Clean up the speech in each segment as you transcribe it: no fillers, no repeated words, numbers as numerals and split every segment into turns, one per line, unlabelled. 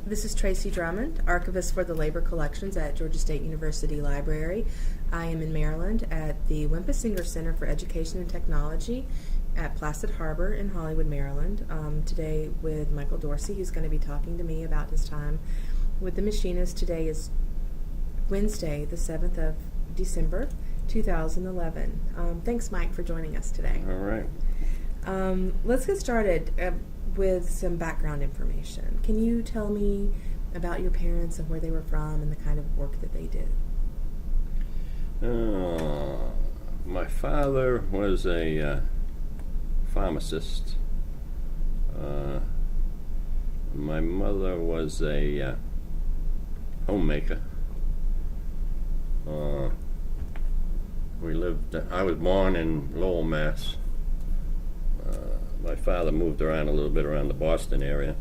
This is Tracy Drummond, Archivist for the Labor Collections at Georgia State University Library. I am in Maryland at the Wimpa-Singer Center for Education and Technology at Placid Harbor in Hollywood, Maryland. Today with Michael Dorsey, who's going to be talking to me about his time with the machinist. Today is Wednesday, the 7th of December, 2011. Thanks, Mike, for joining us today.
All right.
Let's get started with some background information. Can you tell me about your parents and where they were from and the kind of work that they did?
My father was a pharmacist. My mother was a homemaker. I was born in Lowell, Mass. My father moved around a little bit around the Boston area,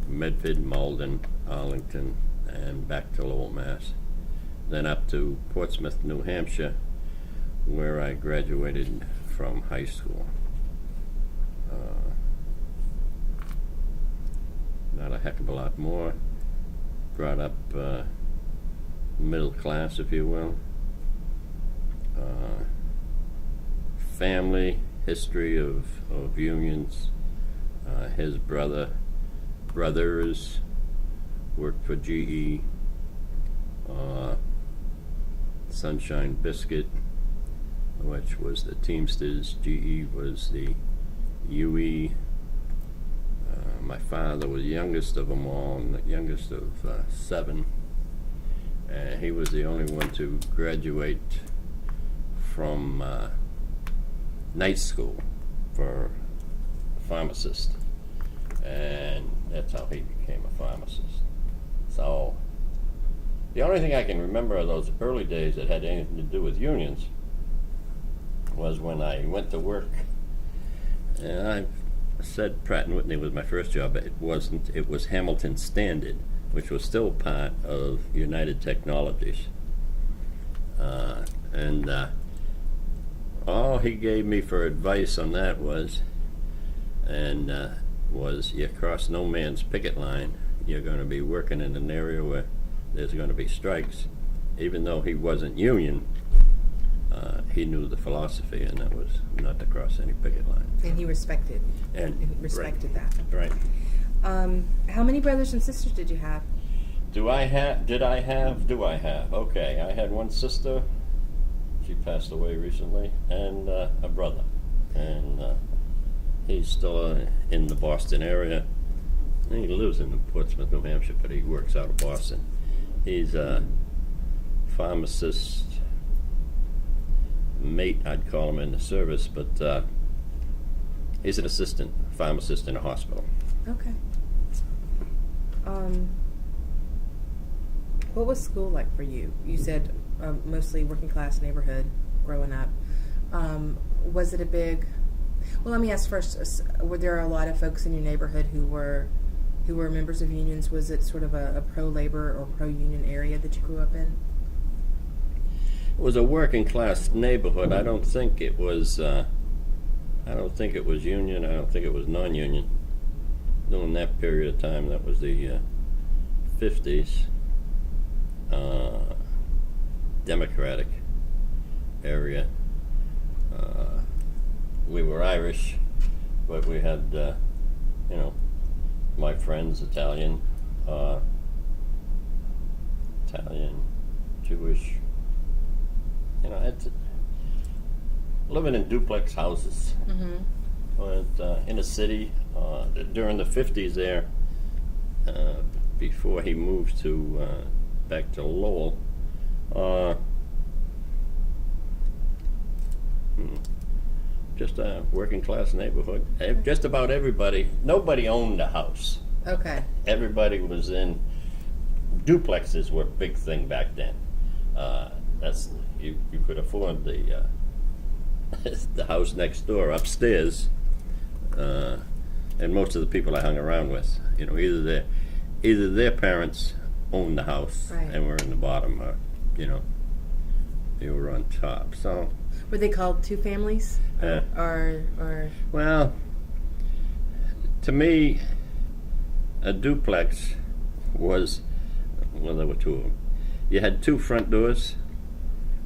Medford, Malden, Arlington, and back to Lowell, Mass. Then up to Portsmouth, New Hampshire, where I graduated from high school. Not a heck of a lot more. Brought up middle class, if you will. Family history of unions. His brothers worked for GE, Sunshine Biscuit, which was the Teamsters. GE was the UE. My father was the youngest of them all, and the youngest of 7. And he was the only one to graduate from night school for a pharmacist, and that's how he became a pharmacist. So the only thing I can remember of those early days that had anything to do with unions was when I went to work, and I said Pratt and Whitney was my first job, but it wasn't. It was Hamilton Standard, which was still part of United Technologies, and all he gave me for advice on that was you cross no man's picket line. You're going to be working in an area where there's going to be strikes. Even though he wasn't union, he knew the philosophy, and that was not to cross any picket line.
And he respected
right.
that.
Right.
How many brothers and sisters did you have?
Do I have? Okay, I had one sister. She passed away recently, and a brother, and he's still in the Boston area. He lives in Portsmouth, New Hampshire, but he works out of Boston. He's a pharmacist mate, I'd call him in the service, but he's an assistant pharmacist in a hospital.
Okay. What was school like for you? You said mostly working class neighborhood growing up. Was it a big... Well, let me ask first, were there a lot of folks in your neighborhood who were members of unions? Was it sort of a pro-labor or pro-union area that you grew up in?
It was a working class neighborhood. I don't think it was union. I don't think it was non-union. During that period of time, that was the 50s. Democratic area. We were Irish, but we had, my friends, Italian, Jewish. Living in duplex houses.
Mm-hmm.
But, in a city during the 50s there, before he moved back to Lowell. Just a working class neighborhood. Just about everybody. Nobody owned a house.
Okay.
Everybody was in duplexes. Were a big thing back then. You could afford the the house next door upstairs, and most of the people I hung around with, either their parents owned the house, right, and were in the bottom, or they were on top. So
were they called two families, or?
Well, to me, a duplex was, well, there were two of them. You had two front doors.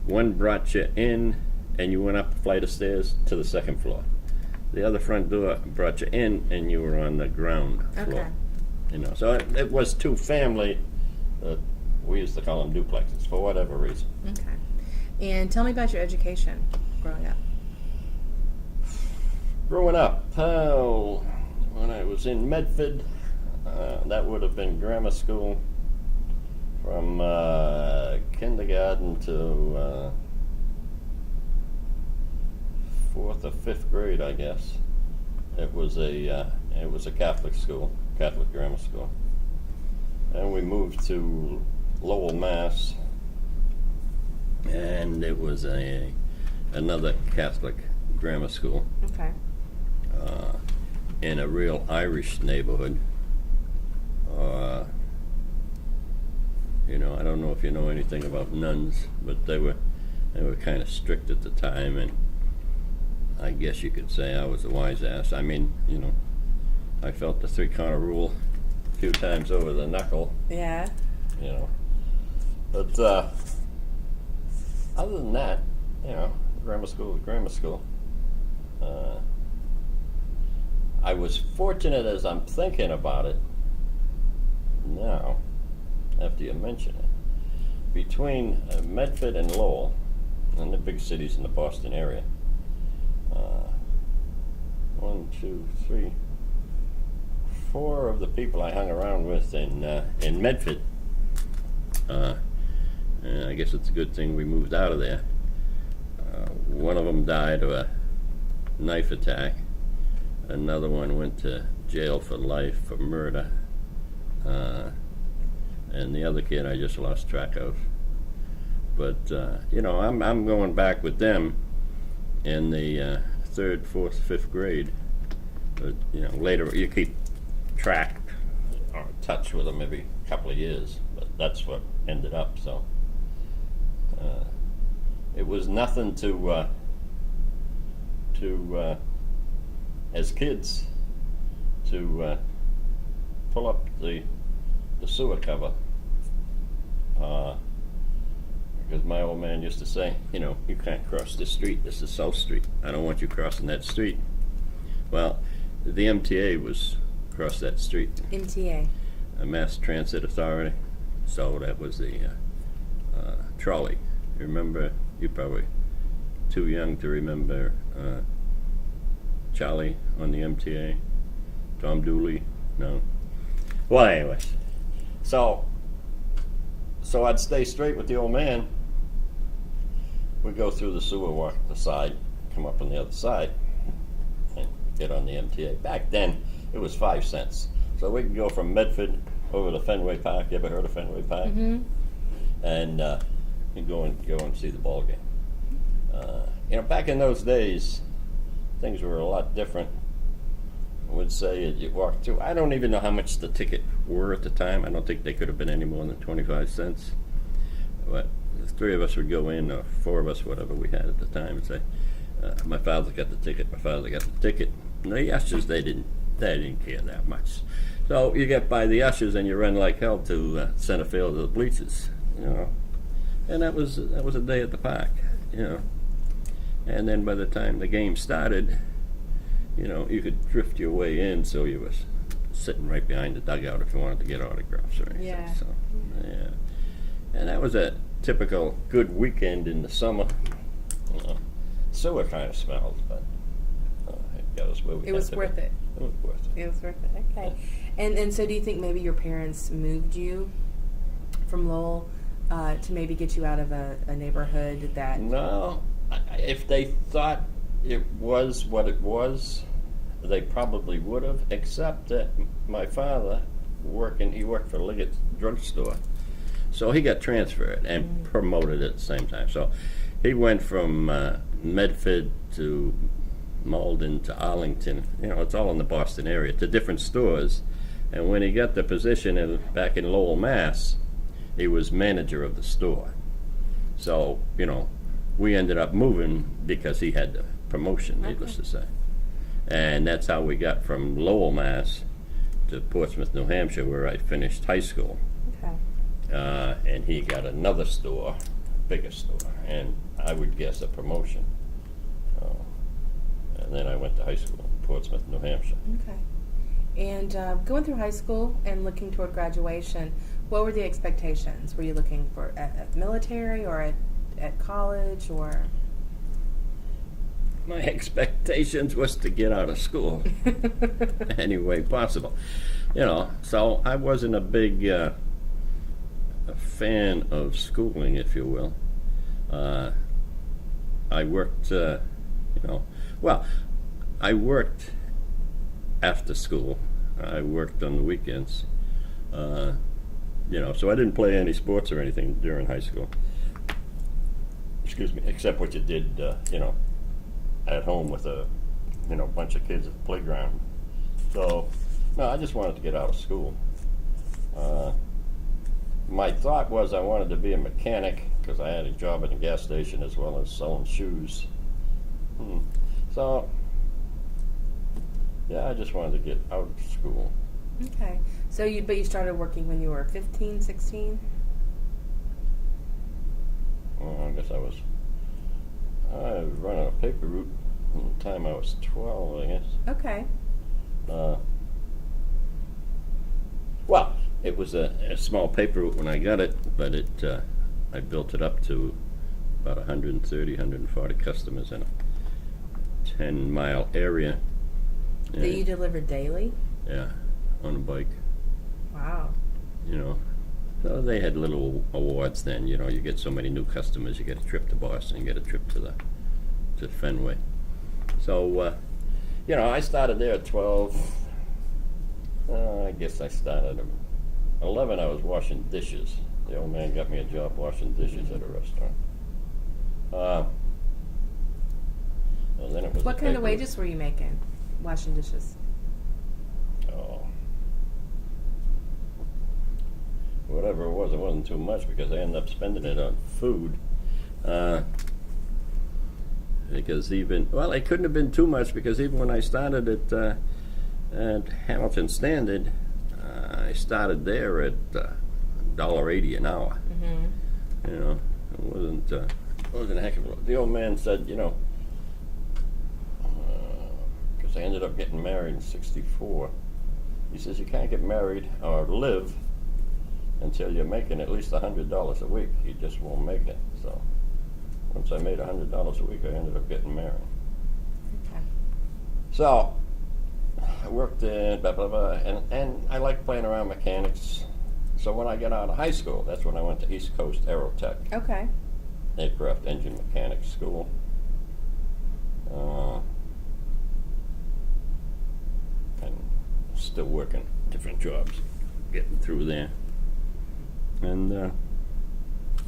One brought you in, and you went up a flight of stairs to the second floor. The other front door brought you in, and you were on the ground floor.
Okay.
You know, so it was two family. We used to call them duplexes for whatever reason.
Okay. And tell me about your education growing up.
Growing up, when I was in Medford, that would have been grammar school from kindergarten to 4th or 5th grade, I guess. It was a Catholic school, Catholic grammar school, and we moved to Lowell, Mass, and it was another Catholic grammar school.
Okay.
In a real Irish neighborhood. You know, I don't know if you know anything about nuns, but they were kind of strict at the time, and I guess you could say I was a wise ass. I mean, you know, I felt the three-corner rule a few times over the knuckle.
Yeah.
You know, but other than that, you know, grammar school is grammar school. I was fortunate, as I'm thinking about it now, after you mention it, between Medford and Lowell, and the big cities in the Boston area. 1, 2, 3, 4 of the people I hung around with in Medford. And I guess it's a good thing we moved out of there. One of them died of a knife attack. Another one went to jail for life for murder. And the other kid I just lost track of. But, you know, I'm going back with them in the 3rd, 4th, 5th grade. But, you know, later you keep track or touch with them every couple of years. But that's what ended up, so. It was nothing to as kids, to pull up the sewer cover, because my old man used to say, you know, you can't cross this street. This is South Street. I don't want you crossing that street. Well, the MTA was across that street.
MTA.
A Mass Transit Authority. So that was the trolley. You remember? You're probably too young to remember Charlie on the MTA. Tom Dooley. No. Well, anyways. So I'd stay straight with the old man. We'd go through the sewer, walk the side, come up on the other side, and get on the MTA. Back then, it was 5 cents. So we could go from Medford over to Fenway Park. You ever heard of Fenway Park?
Mm-hmm.
And you go and see the ball game. You know, back in those days, things were a lot different. I would say you walk through. I don't even know how much the ticket were at the time. I don't think they could have been any more than 25 cents. But the 3 of us would go in, or 4 of us, whatever we had at the time, and say, "My father got the ticket. My father got the ticket." And the ushers, they didn't care that much. So you get by the ushers and you run like hell to center field of the bleachers, you know. And that was a day at the park, you know. And then by the time the game started, you know, you could drift your way in, so you was sitting right behind the dugout if you wanted to get autographs or anything.
Yeah.
So, yeah. And that was a typical good weekend in the summer. You know, sewer kind of smelled, but it got us where we
It was worth it.
It was worth it.
It was worth it. Okay. And so do you think maybe your parents moved you from Lowell to maybe get you out of a neighborhood that...
No. If they thought it was what it was, they probably would have, except that my father, he worked for Liggett's drugstore, so he got transferred and promoted at the same time. So he went from Medford to Malden to Arlington, you know, it's all in the Boston area, to different stores. And when he got the position back in Lowell, Mass, he was manager of the store. So, you know, we ended up moving because he had the promotion, needless to say. And that's how we got from Lowell, Mass to Portsmouth, New Hampshire, where I finished high school.
Okay.
And he got another store, bigger store, and I would guess a promotion. And then I went to high school in Portsmouth, New Hampshire.
Okay. And going through high school and looking toward graduation, what were the expectations? Were you looking for at the military or at college or?
My expectations was to get out of school any way possible. So I wasn't a big a fan of schooling, if you will. I worked, I worked after school. I worked on the weekends. So I didn't play any sports or anything during high school. Excuse me, except what you did, at home with a bunch of kids at the playground. So, no, I just wanted to get out of school. My thought was I wanted to be a mechanic because I had a job at a gas station as well as selling shoes. So, yeah, I just wanted to get out of school.
Okay. So you started working when you were 15, 16?
Well, I guess I was running a paper route from the time I was 12, I guess.
Okay.
Well, it was a small paper route when I got it, but I built it up to about 130, 140 customers in a 10-mile area.
That you delivered daily?
Yeah, on a bike.
Wow.
So they had little awards then. You get so many new customers, you get a trip to Boston, you get a trip to Fenway. So, I started there at 12. I guess I started at 11. I was washing dishes. The old man got me a job washing dishes at a restaurant. Then it was
What kind of wages were you making washing dishes?
Oh. Whatever it wasn't too much because I ended up spending it on food. Because it couldn't have been too much because even when I started at Hamilton Standard, I started there at $1.80 an hour.
Mm-hmm.
It wasn't a heck of a lot. The old man said, because I ended up getting married in '64. He says you can't get married or live until you're making at least $100 a week. You just won't make it. So once I made $100 a week, I ended up getting married.
Okay.
So I worked in blah blah blah, and I liked playing around mechanics. So when I got out of high school, that's when I went to East Coast Aerotech.
Okay.
Aircraft engine mechanics school. And still working different jobs, getting through there. And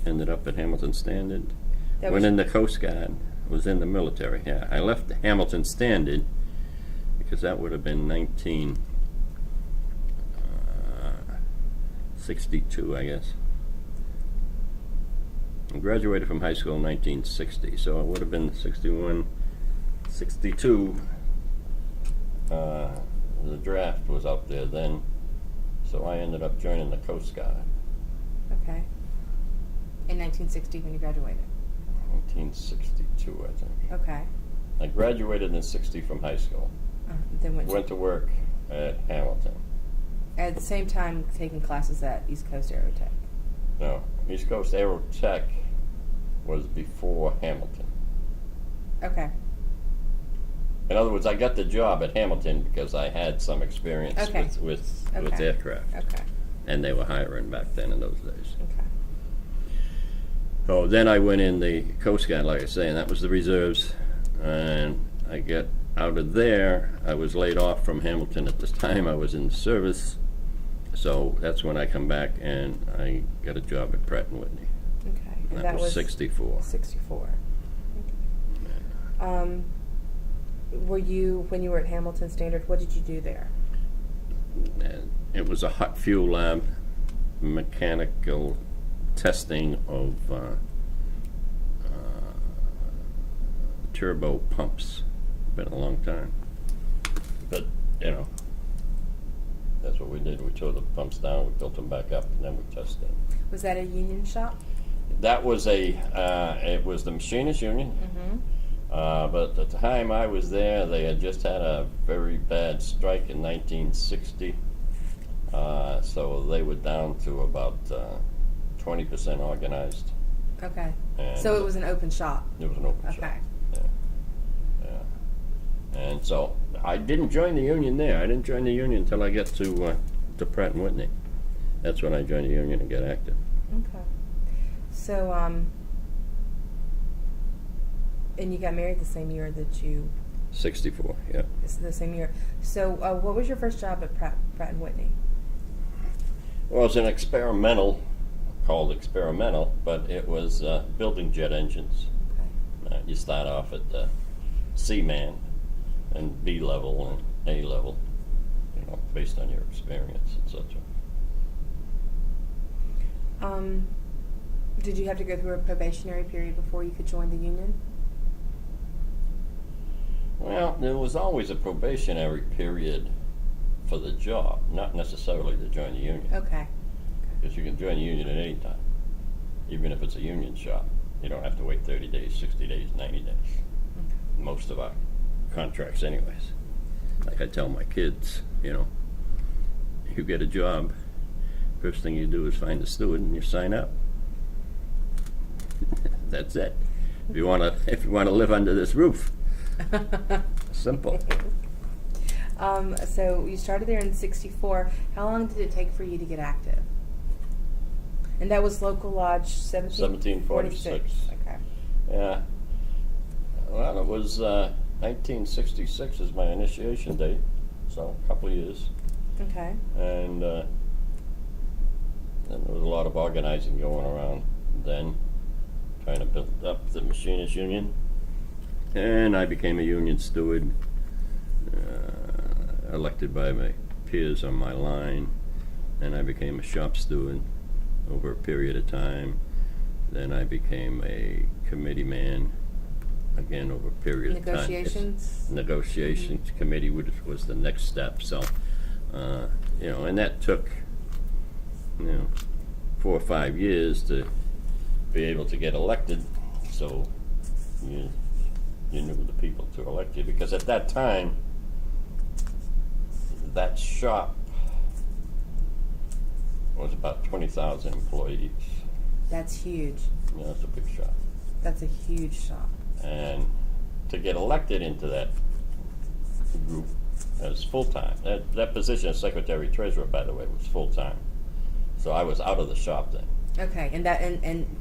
ended up at Hamilton Standard. Went in the Coast Guard, was in the military. Yeah, I left Hamilton Standard because that would have been 1962, I guess. I graduated from high school in 1960, so it would have been 61, 62. The draft was out there then, so I ended up joining the Coast Guard.
Okay. In 1960 when you graduated?
1962, I think.
Okay.
I graduated in '60 from high school.
Then
went to work at Hamilton.
At the same time taking classes at East Coast Aerotech?
No, East Coast Aerotech was before Hamilton.
Okay.
In other words, I got the job at Hamilton because I had some experience with aircraft.
Okay.
And they were hiring back then in those days.
Okay.
So then I went in the Coast Guard, like I say, and that was the reserves. And I got out of there. I was laid off from Hamilton at this time. I was in the service. So that's when I come back and I got a job at Pratt and Whitney.
Okay.
And that was 64.
64. Okay. When you were at Hamilton Standard, what did you do there?
It was a hot fuel lab, mechanical testing of turbo pumps. Been a long time, but That's what we did. We tore the pumps down, we built them back up, and then we tested them.
Was that a union shop?
That was it was the Machinists Union. But at the time I was there, they had just had a very bad strike in 1960. So they were down to about 20% organized.
Okay.
And
So it was an open shop.
It was an open shop.
Okay.
Yeah. And so I didn't join the union there. I didn't join the union until I got to Pratt and Whitney. That's when I joined the union and got active.
Okay. So, and you got married the same year that you...
64, yeah.
It's the same year. So, what was your first job at Pratt and Whitney?
Well, it was an experimental, called experimental, but it was building jet engines.
Okay.
You start off at C-man and B level and A level, based on your experience, etc.
Did you have to go through a probationary period before you could join the union?
Well, there was always a probationary period for the job, not necessarily to join the union.
Okay.
Because you can join the union at any time, even if it's a union shop. You don't have to wait 30 days, 60 days, 90 days.
Okay.
Most of our contracts anyways. Like I tell my kids, you get a job, first thing you do is find a steward and you sign up. That's it. If you want to live under this roof. Simple.
So you started there in 64. How long did it take for you to get active? And that was Local Lodge
1746.
Okay.
Yeah. Well, it was 1966 is my initiation date, so a couple of years.
Okay.
And then there was a lot of organizing going around then, trying to build up the Machinists Union. And I became a union steward, elected by my peers on my line. Then I became a shop steward over a period of time. Then I became a committee man, again over a period of time. Negotiations committee was the next step. So, and that took, 4 or 5 years to be able to get elected. So you knew the people to elect you, because at that time, that shop was about 20,000 employees.
That's huge.
Yeah, that's a big shop.
That's a huge shop.
And to get elected into that group as full-time, that position as secretary-treasurer, by the way, was full-time. So I was out of the shop then.
Okay, and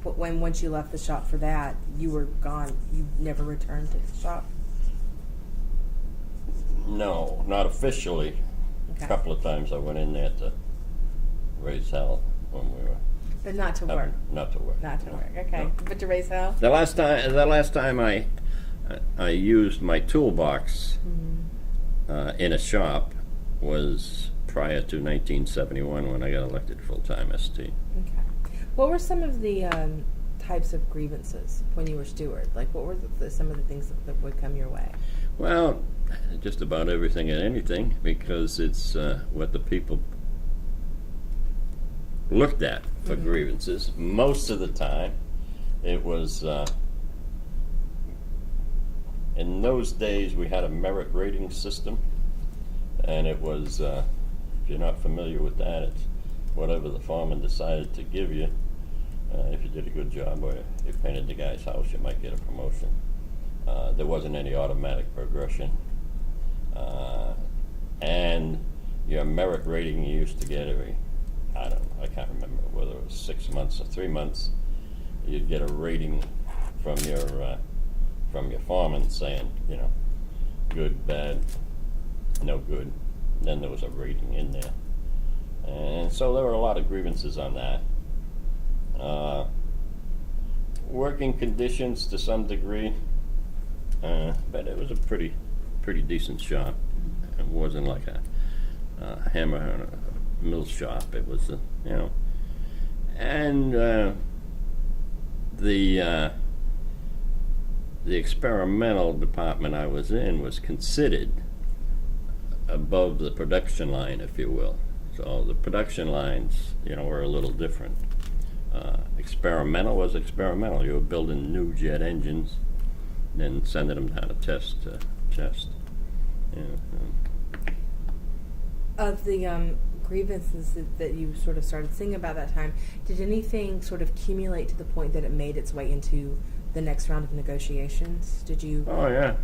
when once you left the shop for that, you were gone. You never returned to the shop.
No, not officially.
Okay.
A couple of times I went in there to raise hell when we were.
But not to work.
Not to work.
Not to work. Okay,
No.
but to raise hell.
The last time I used my toolbox in a shop was prior to 1971 when I got elected full-time ST.
Okay. What were some of the types of grievances when you were steward? Like, what were some of the things that would come your way?
Well, just about everything and anything, because it's what the people looked at for grievances. Most of the time, it was, in those days, we had a merit rating system, and it was, if you're not familiar with that, it's whatever the foreman decided to give you. If you did a good job or you painted the guy's house, you might get a promotion. There wasn't any automatic progression. And your merit rating you used to get every, I can't remember whether it was 6 months or 3 months, you'd get a rating from your foreman saying, good, bad, no good. Then there was a rating in there. And so there were a lot of grievances on that. Working conditions to some degree, but it was a pretty decent shop. It wasn't like a hammer and a mill shop. It was, and the experimental department I was in was considered above the production line, if you will. So the production lines, were a little different. Experimental was experimental. You were building new jet engines, then sending them down to test.
Of the grievances that you sort of started seeing about that time, did anything sort of accumulate to the point that it made its way into the next round of negotiations? Did you?
Oh yeah.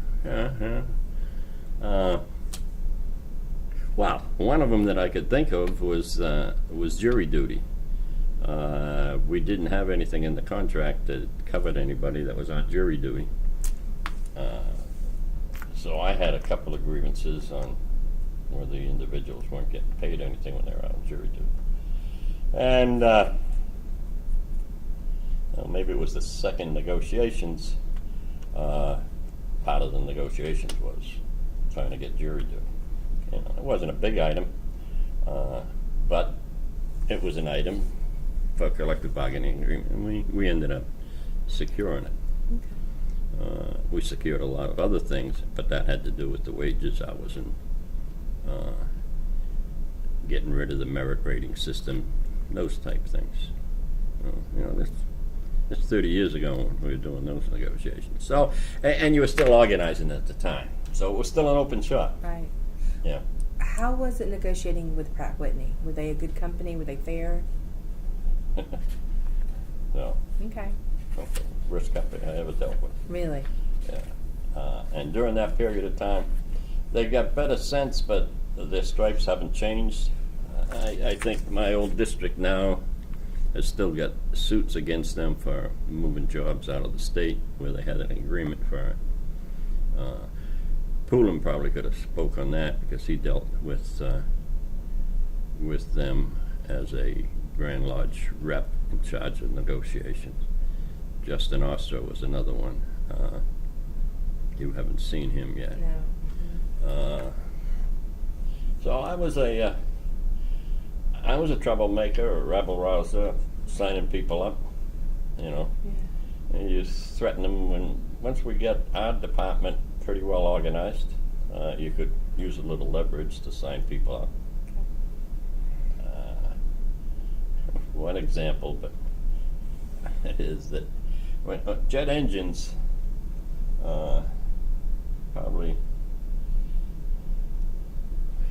Well, one of them that I could think of was jury duty. We didn't have anything in the contract that covered anybody that was on jury duty. So I had a couple of grievances on where the individuals weren't getting paid anything when they were on jury duty. And maybe it was the second negotiations. Part of the negotiations was trying to get jury duty. It wasn't a big item, but it was an item for collective bargaining agreement, and we ended up securing it.
Okay.
We secured a lot of other things, but that had to do with the wages hours and getting rid of the merit rating system, those type things. That's 30 years ago when we were doing those negotiations. So, and you were still organizing at the time, so it was still an open shop.
Right.
Yeah.
How was it negotiating with Pratt Whitney? Were they a good company? Were they fair?
No.
Okay.
Worst company I ever dealt with.
Really?
Yeah. And during that period of time, they got better sense, but their stripes haven't changed. I think my old district now has still got suits against them for moving jobs out of the state where they had an agreement for it. Poulin probably could have spoke on that because he dealt with them as a Grand Lodge rep in charge of negotiations. Justin Ostro was another one. You haven't seen him yet.
No.
So I was a troublemaker, a rebel rouser, signing people up,
Yeah.
And you threaten them once we get our department pretty well organized, you could use a little leverage to sign people up. One example, but is that when jet engines probably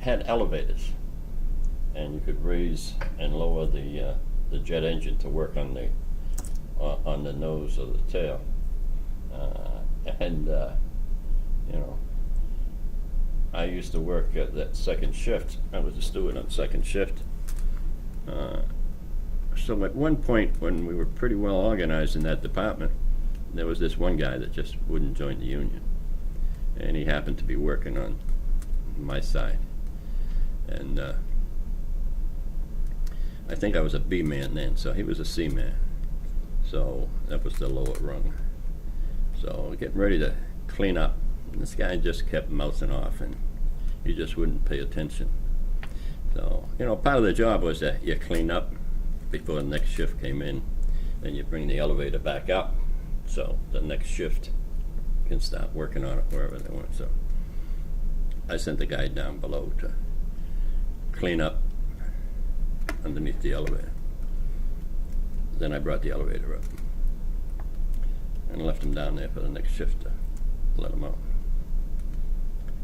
had elevators, and you could raise and lower the jet engine to work on the nose of the tail, I used to work at that second shift. I was a steward on second shift. So at one point when we were pretty well organized in that department, there was this one guy that just wouldn't join the union. And he happened to be working on my side. And I think I was a B man then, so he was a C man. So that was the lower rung. So getting ready to clean up, and this guy just kept mouthing off, and he just wouldn't pay attention. So, part of the job was that you clean up before the next shift came in, and you bring the elevator back up so the next shift can start working on it wherever they want. So I sent the guy down below to clean up underneath the elevator. Then I brought the elevator up and left him down there for the next shift to let him out.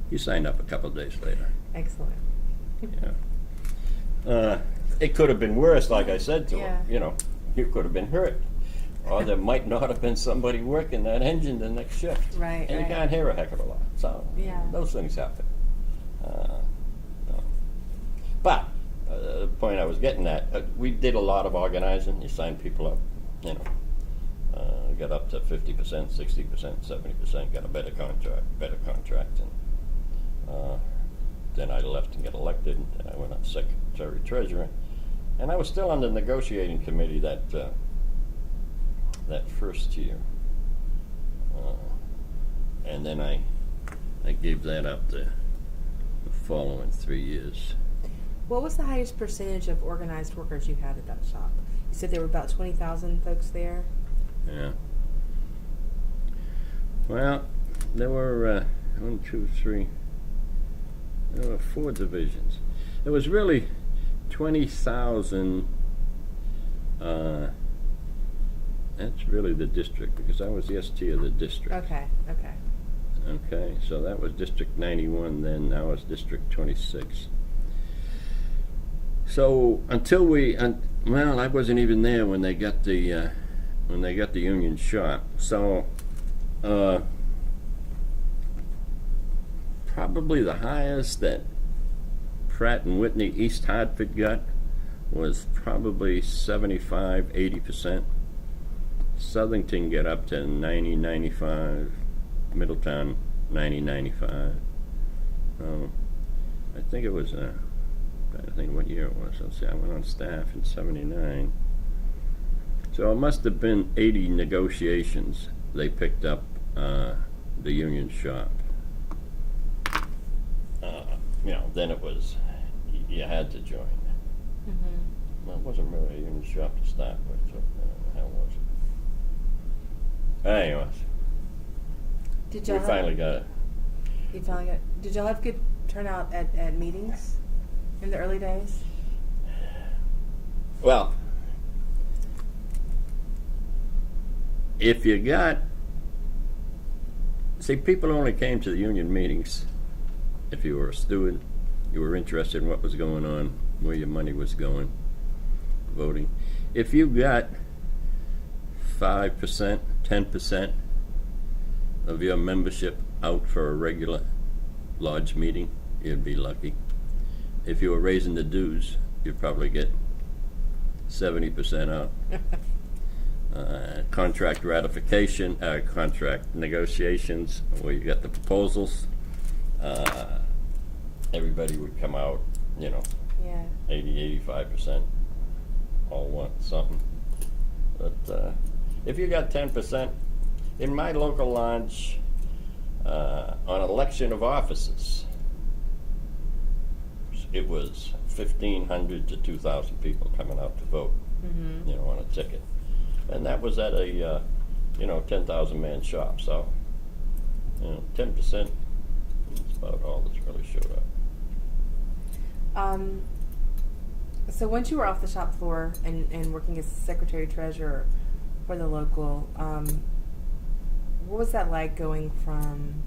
He signed up a couple of days later.
Excellent.
Yeah. It could have been worse, like I said to
Yeah.
him. You could have been hurt. Or there might not have been somebody working that engine the next shift.
Right,
And
right.
you can't hear a heck of a lot. So
Yeah.
those things happen. No. But the point I was getting at, we did a lot of organizing. You signed people up, got up to 50%, 60%, 70%, got a better contract. And then I left and got elected, and I went on secretary treasurer. And I was still on the negotiating committee that first year. And then I gave that up the following 3 years.
What was the highest percentage of organized workers you had at that shop? You said there were about 20,000 folks there?
Yeah. Well, there were 1, 2, 3. There were 4 divisions. It was really 20,000, that's really the district, because I was the ST of the district.
Okay.
Okay, so that was District 91 then, now it's District 26. So until well, I wasn't even there when they got the union shop. So probably the highest that Pratt and Whitney East Hartford got was probably 75-80%. Southington get up to 90-95. Middletown 90-95. I think it was I think what year it was. Let's see, I went on staff in 79. So it must have been 80 negotiations they picked up the union shop. Then it was, you had to join.
Mm-hmm.
Well, it wasn't really a union shop to start with, so the hell was it? Anyways,
Did
we
y'all
finally got it.
You finally got. Did y'all have good turnout at meetings in the early days?
Well, if you got, see, people only came to the union meetings if you were a student, you were interested in what was going on, where your money was going, voting. If you got 5%, 10% of your membership out for a regular lodge meeting, you'd be lucky. If you were raising the dues, you'd probably get 70% out. Contract ratification, contract negotiations, where you got the proposals, everybody would come out,
Yeah.
80-85%, all want something. But if you got 10%, in my local lodge, on election of officers, it was 1,500 to 2,000 people coming out to vote, on a ticket. And that was at a, 10,000 man shop. So, 10%, that's about all that's really showed up.
So once you were off the shop floor and working as secretary treasurer for the local, what was that like going from,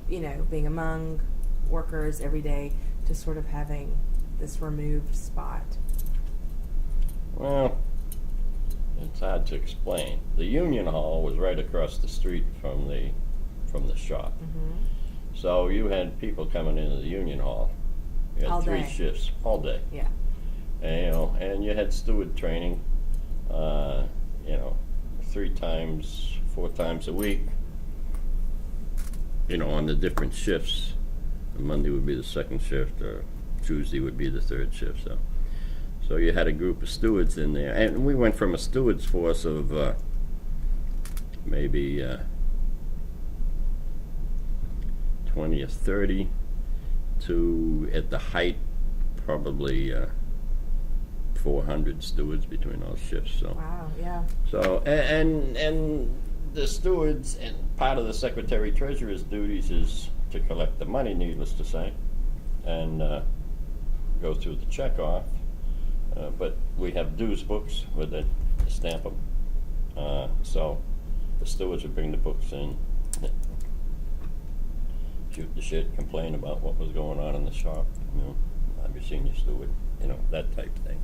being among workers every day to sort of having this removed spot?
Well, it's hard to explain. The union hall was right across the street from the shop.
Mm-hmm.
So you had people coming into the union hall. You had
All
three
day.
shifts all day.
Yeah.
And, and you had steward training, 3 times, 4 times a week, on the different shifts. Monday would be the second shift, or Tuesday would be the third shift. So you had a group of stewards in there, and we went from a stewards force of maybe 20 or 30 to, at the height, probably 400 stewards between all shifts. So.
Wow. Yeah.
So and the stewards, and part of the secretary treasurer's duties is to collect the money, needless to say, and go through the check off. But we have dues books with it, stamp them. So the stewards would bring the books in, shoot the shit, complain about what was going on in the shop. I'm your senior steward, that type of thing.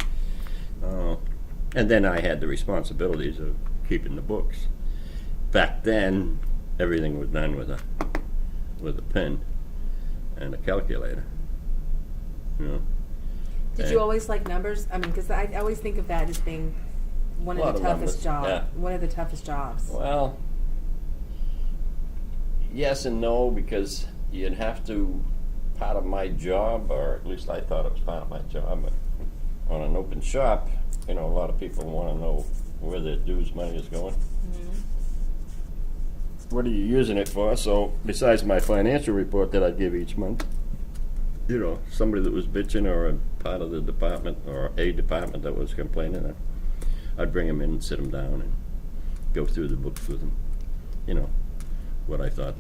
And then I had the responsibilities of keeping the books. Back then, everything was done with a pen and a calculator.
Did you always like numbers? I mean, because I always think of that as being one of the toughest jobs.
Yeah.
One of the toughest jobs.
Well, yes and no, because you'd have to, part of my job, or at least I thought it was part of my job, but on an open shop, a lot of people want to know where their dues money is going.
Mm-hmm.
What are you using it for? So besides my financial report that I give each month, somebody that was bitching, or a part of the department, or a department that was complaining, I'd bring them in and sit them down and go through the books with them. What I thought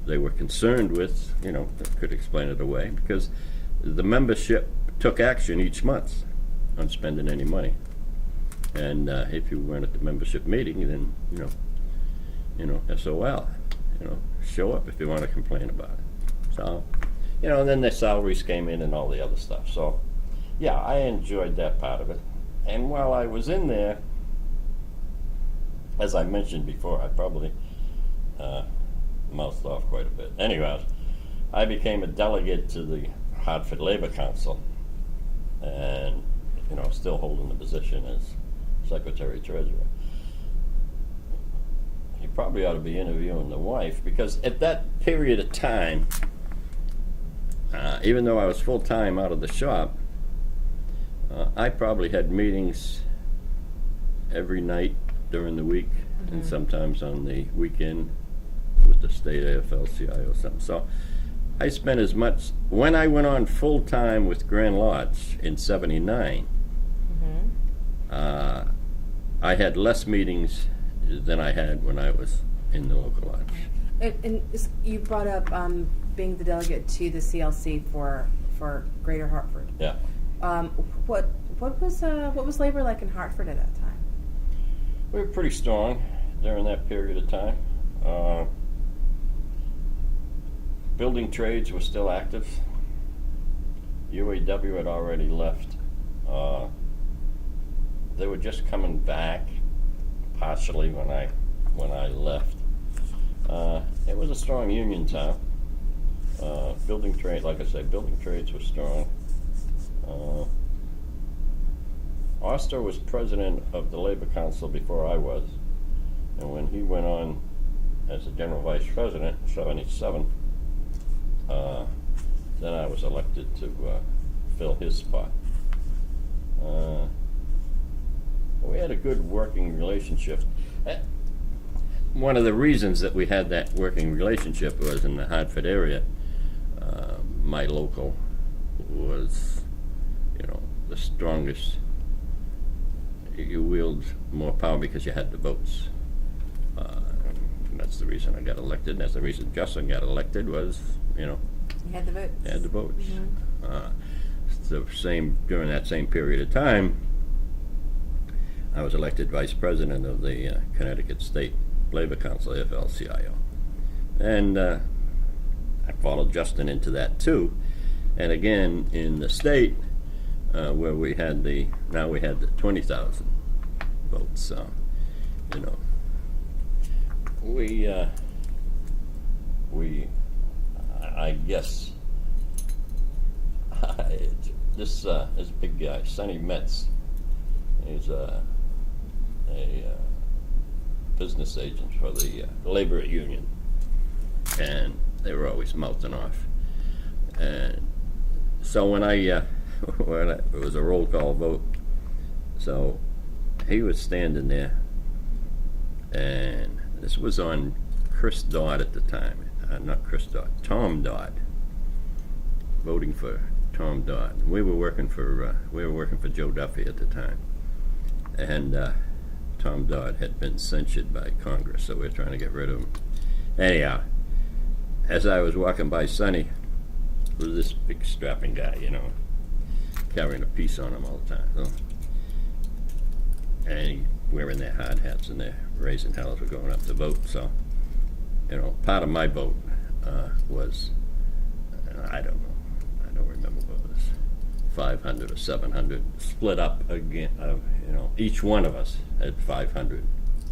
they were concerned with, that could explain it away, because the membership took action each month on spending any money. And if you weren't at the membership meeting, then, SOL, show up if you want to complain about it. So, and then the salaries came in and all the other stuff. So, yeah, I enjoyed that part of it. And while I was in there, as I mentioned before, I probably mouthed off quite a bit. Anyways, I became a delegate to the Hartford Labor Council, and still holding the position as Secretary Treasurer. You probably ought to be interviewing the wife, because at that period of time, even though I was full-time out of the shop, I probably had meetings every night during the week, and sometimes on the weekend with the state AFL-CIO or something. So I spent as much, when I went on full-time with Grand Lodge in '79, I had less meetings than I had when I was in the local lodge.
And you brought up being the delegate to the CLC for Greater Hartford.
Yeah.
What was labor like in Hartford at that time?
We were pretty strong during that period of time. Building trades were still active. UAW had already left. They were just coming back partially when I left. It was a strong union town. Building trade, like I said, building trades were strong. Oster was president of the Labor Council before I was, and when he went on as the general vice president in '77, then I was elected to fill his spot. We had a good working relationship. One of the reasons that we had that working relationship was in the Hartford area. My local was, the strongest. You wield more power because you had the votes. That's the reason I got elected, and that's the reason Justin got elected was,
You had the votes.
had the votes. During that same period of time, I was elected vice president of the Connecticut State Labor Council, AFL-CIO. And I followed Justin into that too. And again, in the state, where we had the 20,000 votes. So, I guess, this big guy, Sonny Metz, he's a business agent for the labor union, and they were always mouthing off. And so when it was a roll call vote, so he was standing there, and this was on Chris Dodd at the time, not Chris Dodd, Tom Dodd, voting for Tom Dodd. We were working for Joe Duffy at the time, and Tom Dodd had been censured by Congress, so we were trying to get rid of him. Anyhow, as I was walking by Sonny, was this big strapping guy, carrying a piece on him all the time. So, and he wearing their hard hats and their raising hells were going up to vote. So, part of my vote was, I don't remember what it was, 500 or 700, split up again. Each one of us had 500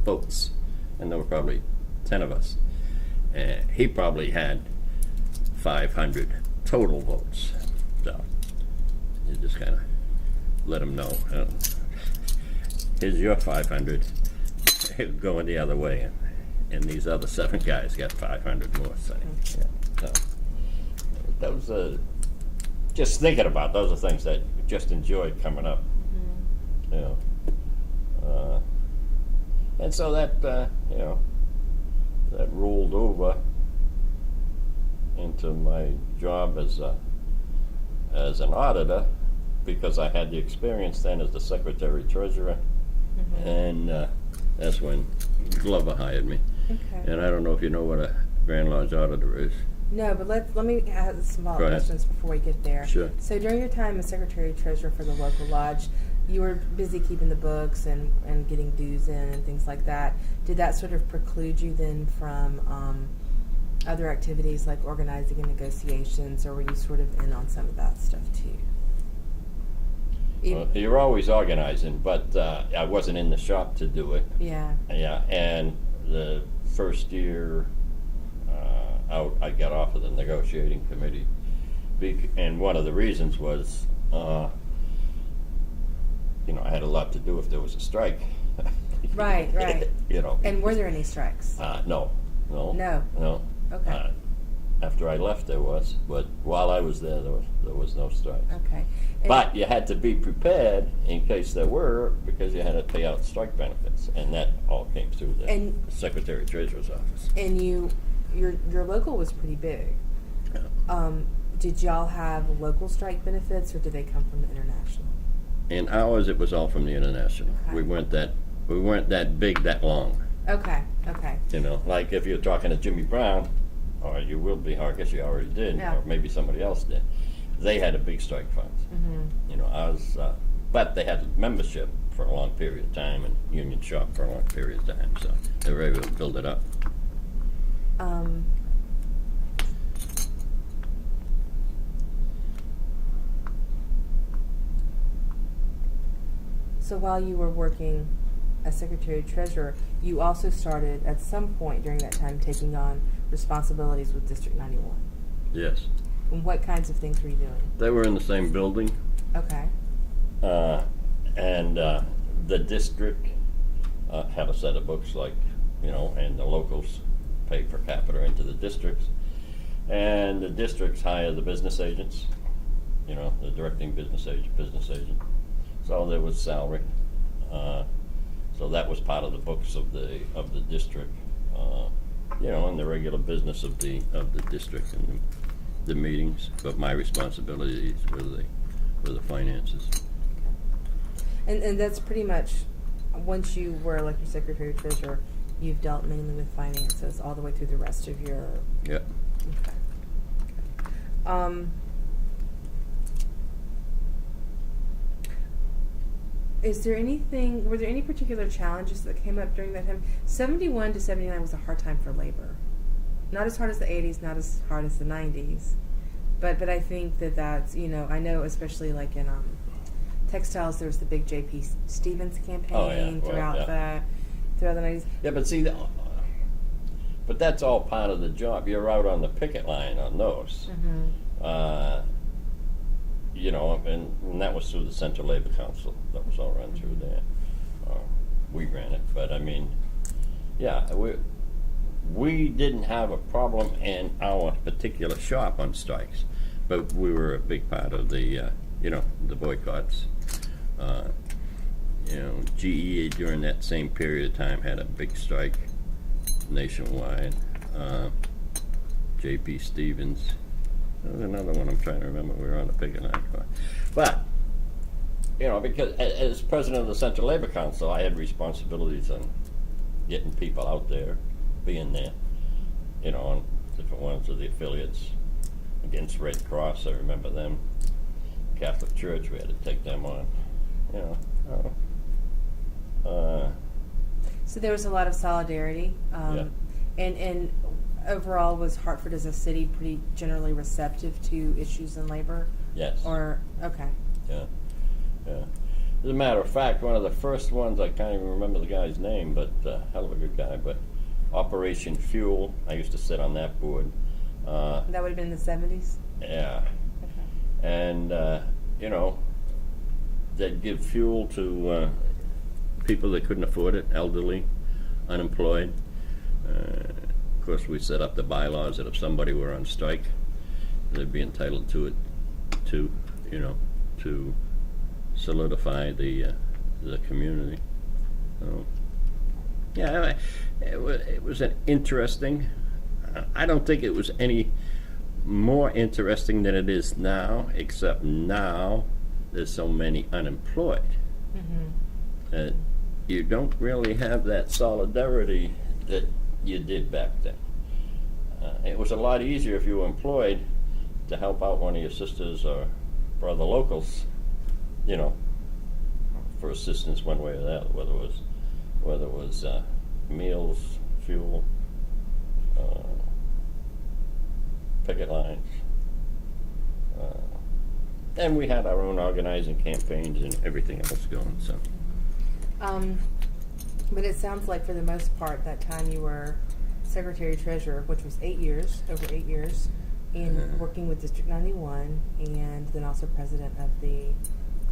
votes, and there were probably 10 of us. He probably had 500 total votes. So you just kind of let him know, here's your 500, going the other way, and these other 7 guys got 500 more. So, yeah. So those just thinking about those are things that we just enjoyed coming up. And so that that rolled over into my job as an auditor, because I had the experience then as the secretary treasurer, and that's when Glover hired me.
Okay.
And I don't know if you know what a Grand Lodge auditor is.
No, but let me ask some follow-up
Go ahead.
questions before we get there.
Sure.
So during your time as Secretary-Treasurer for the local lodge, you were busy keeping the books and getting dues in and things like that. Did that sort of preclude you then from other activities like organizing and negotiations, or were you sort of in on some of that stuff too?
Well, you're always organizing, but I wasn't in the shop to do it.
Yeah.
Yeah, and the first year out, I got off of the negotiating committee, and one of the reasons was, I had a lot to do if there was a strike.
Right. And were there any strikes?
No.
Okay.
After I left, there was, but while I was there was no strike.
Okay.
But you had to be prepared in case there were, because you had to pay out strike benefits, and that all came through the Secretary Treasurer's office.
And your local was pretty big.
Yeah.
Did y'all have local strike benefits, or did they come from the international?
In ours, it was all from the international.
Okay.
We weren't that big that long.
Okay.
Like if you're talking to Jimmy Brown, or you will be, or I guess you already did,
Yeah.
or maybe somebody else did. They had a big strike fund.
Mm-hmm.
Ours, but they had membership for a long period of time and union shop for a long period of time, so they were able to build it up.
So while you were working as Secretary-Treasurer, you also started at some point during that time taking on responsibilities with District 91.
Yes.
And what kinds of things were you doing?
They were in the same building,
Okay.
and the district had a set of books and the locals paid per capita into the districts. And the districts hire the business agents, the directing business agent. So there was salary. So that was part of the books of the district, and the regular business of the district and the meetings. But my responsibilities were the finances.
And that's pretty much, once you were elected Secretary-Treasurer, you've dealt mainly with finances all the way through the rest of your...
Yep.
Okay. Were there any particular challenges that came up during that time? 71 to 79 was a hard time for labor. Not as hard as the 80s, not as hard as the 90s. But I think that's, I know especially like in textiles, there was the big J.P. Stevens campaign throughout the 90s.
Yeah, but see, but that's all part of the job. You're out on the picket line on those.
Mm-hmm.
And that was through the Central Labor Council. That was all run through there. We ran it, but I mean, yeah, we didn't have a problem in our particular shop on strikes, but we were a big part of the, the boycotts. GE during that same period of time had a big strike nationwide. J.P. Stevens. There was another one I'm trying to remember. We were on the picket line. But, because as president of the Central Labor Council, I had responsibilities on getting people out there, being there, on different ones of the affiliates. Against Red Cross, I remember them. Catholic Church, we had to take them on.
So there was a lot of solidarity.
Yeah.
And overall, was Hartford as a city pretty generally receptive to issues in labor?
Yes.
Okay.
Yeah. As a matter of fact, one of the first ones, I can't even remember the guy's name, but hell of a good guy, but Operation Fuel, I used to sit on that board.
That would have been in the 70s?
Yeah.
Okay.
And, they'd give fuel to people that couldn't afford it, elderly, unemployed. Of course, we set up the bylaws that if somebody were on strike, they'd be entitled to it, to solidify the community. So, yeah, it was an interesting. I don't think it was any more interesting than it is now, except now there's so many unemployed.
Mm-hmm.
You don't really have that solidarity that you did back then. it was a lot easier if you were employed to help out one of your sisters or brother locals, you know, for assistance one way or the other, whether it was meals, fuel, picket lines. And we had our own organizing campaigns and everything else going. So,
but it sounds like for the most part, that time you were Secretary Treasurer, which was 8 years, over 8 years, and working with District 91, and then also President of the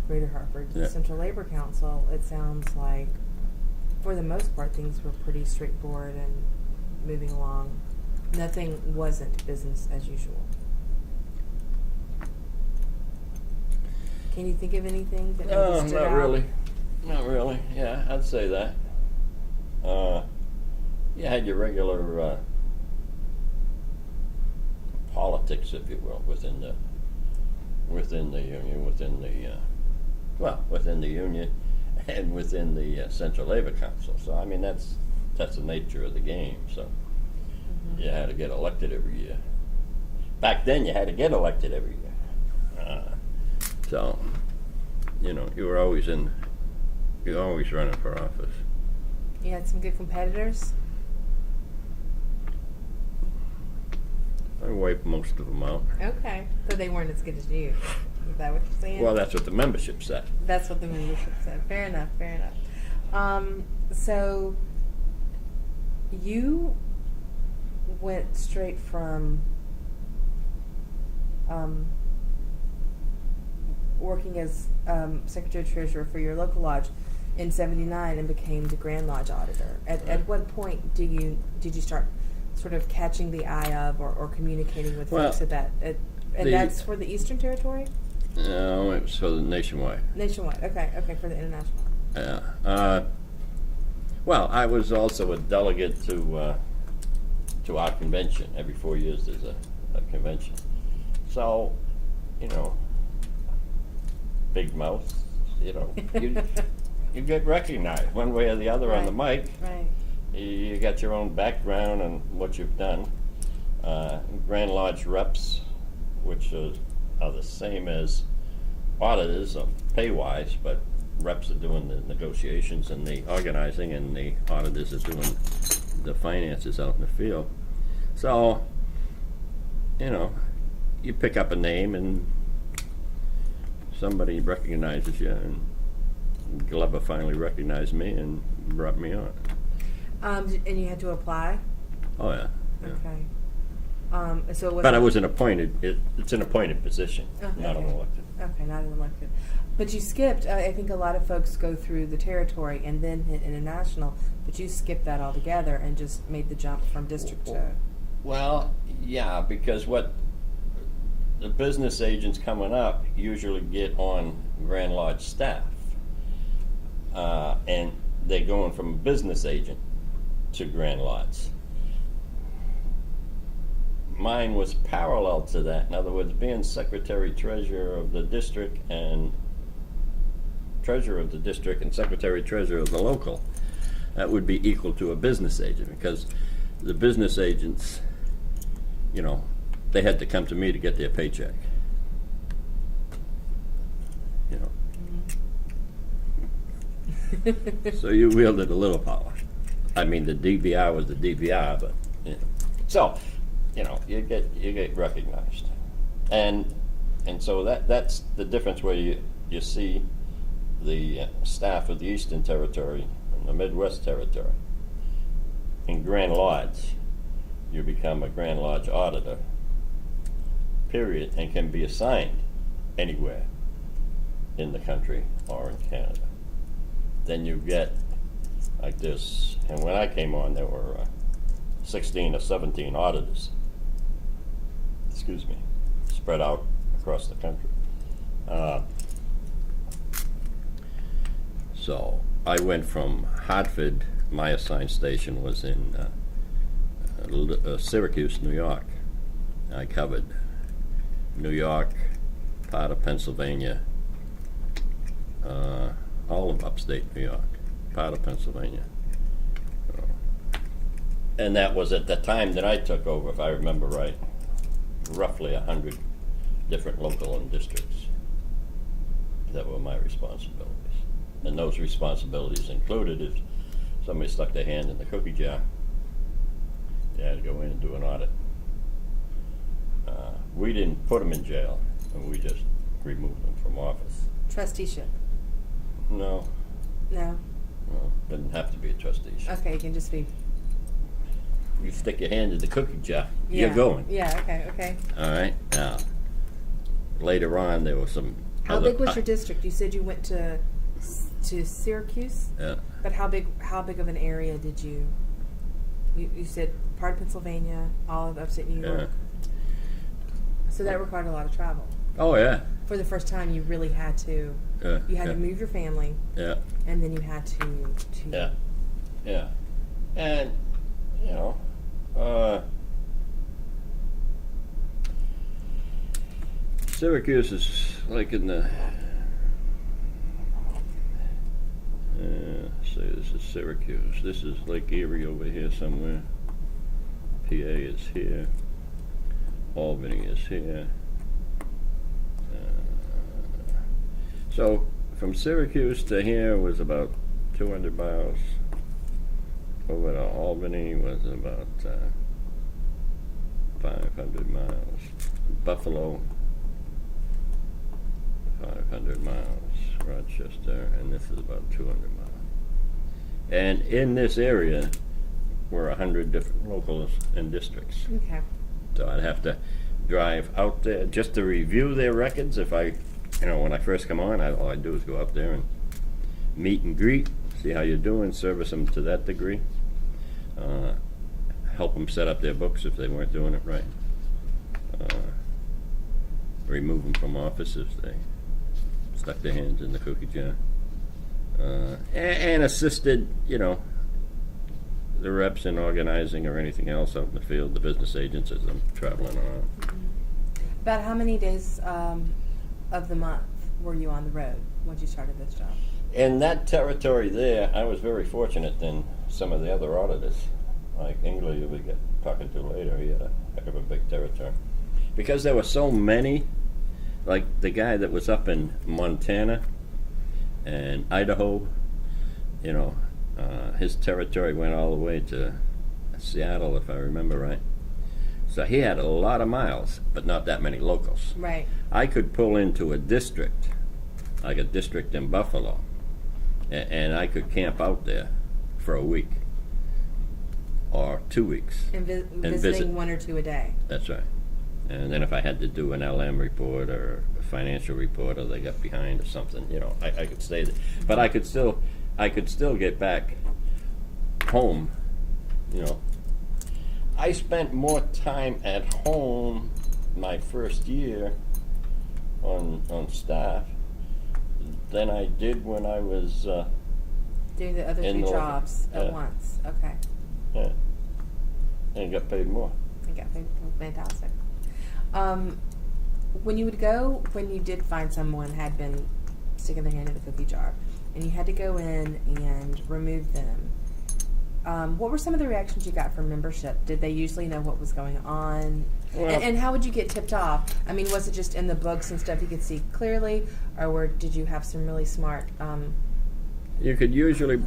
Greater Hartford Central Labor Council. It sounds like, for the most part, things were pretty straightforward and moving along. Nothing wasn't business as usual. Can you think of anything that maybe stood out?
Not really. Yeah, I'd say that. You had your regular politics, if you will, within the union, within the union, and within the Central Labor Council. So I mean, that's the nature of the game. So you had to get elected every year. Back then, you had to get elected every year. So, you know, you were always running for office.
You had some good competitors?
I wiped most of them out.
Okay. So they weren't as good as you. Is that what you're saying?
Well, that's what the membership said.
That's what the membership said. Fair enough, fair enough. So you went straight from working as Secretary Treasurer for your local lodge in '79 and became the Grand Lodge auditor. At what point did you start sort of catching the eye of or communicating with folks at that? That's for the Eastern Territory?
No, it was for the nationwide.
Nationwide, okay, for the international.
Yeah. Well, I was also a delegate to our convention. Every 4 years there's a convention. So, you know, big mouth, you know, you get recognized one way or the other on the mic.
Right.
You got your own background and what you've done. Grand Lodge reps, which are the same as auditors, pay-wise, but reps are doing the negotiations and the organizing, and the auditors are doing the finances out in the field. So, you know, you pick up a name and somebody recognizes you, and Glover finally recognized me and brought me on.
And you had to apply?
Oh, yeah.
Okay.
But I was an appointed, it's an appointed position, not an elected.
Okay, not an elected. But you skipped, I think a lot of folks go through the territory and then hit international, but you skipped that altogether and just made the jump from district to...
Well, yeah, because what the business agents coming up usually get on Grand Lodge staff. And they're going from a business agent to Grand Lodge. Mine was parallel to that. In other words, being secretary treasurer of the district and treasurer of the district and secretary treasurer of the local, that would be equal to a business agent, because the business agents, you know, they had to come to me to get their paycheck. You know. So you wielded a little power. I mean, the DVR was the DVR, but you know. So, you know, you get recognized, and so that's the difference where you see the staff of the Eastern Territory and the Midwest Territory. In Grand Lodge, you become a Grand Lodge auditor, period, and can be assigned anywhere in the country or in Canada. Then you get like this, and when I came on, there were 16 or 17 auditors, spread out across the country. So I went from Hartford, my assigned station was in Syracuse, New York. I covered New York, part of Pennsylvania, all of upstate New York, part of Pennsylvania. And that was at the time that I took over, if I remember right, roughly 100 different local and districts that were my responsibilities. And those responsibilities included if somebody stuck their hand in the cookie jar, you had to go in and do an audit. We didn't put them in jail, and we just removed them from office.
Trusteeship?
No,
No?
didn't have to be a trusteeship.
Okay, it can just be...
You stick your hand in the cookie jar,
Yeah.
you're going.
Yeah, okay.
All right. Now, later on, there was some.
How big was your district? You said you went to Syracuse?
Yeah.
But how big of an area did you... You said part of Pennsylvania, all of upstate New York. So that required a lot of travel.
Oh yeah.
For the first time, you really had to... you had to move your family.
Yeah.
And then you had to...
Yeah. And, you know, Syracuse is like in the... say this is Syracuse. This is Lake Erie over here somewhere. PA is here. Albany is here. So from Syracuse to here was about 200 miles. Over to Albany was about 500 miles. Buffalo, 500 miles. Rochester, and this is about 200 miles. And in this area were 100 different locals and districts.
Okay.
So I'd have to drive out there just to review their records. If I, when I first come on, all I do is go up there and meet and greet, see how you're doing, service them to that degree, help them set up their books if they weren't doing it right, remove them from office if they stuck their hands in the cookie jar, and assisted, the reps in organizing or anything else out in the field, the business agents as I'm traveling around.
About how many days of the month were you on the road once you started this job?
In that territory there, I was very fortunate than some of the other auditors. Like Engler, you'll be talking to later, he had a heck of a big territory. Because there were so many, like the guy that was up in Montana and Idaho, his territory went all the way to Seattle, if I remember right. So he had a lot of miles, but not that many locals.
Right.
I could pull into a district, like a district in Buffalo, and I could camp out there for a week or 2 weeks.
And visiting
visit.
1 or 2 a day.
That's right. And then if I had to do an LM report or a financial report, or they got behind or something, I could stay there. But I could still get back home. I spent more time at home my first year on staff than I did when I was
doing the other 3 jobs at once. Okay.
Yeah. And got paid more.
I got paid. Fantastic. When you did find someone had been sticking their hand in the cookie jar, and you had to go in and remove them, what were some of the reactions you got from membership? Did they usually know what was going on?
Well,
and how would you get tipped off? I mean, was it just in the books and stuff you could see clearly, or did you have some really smart...
You could usually,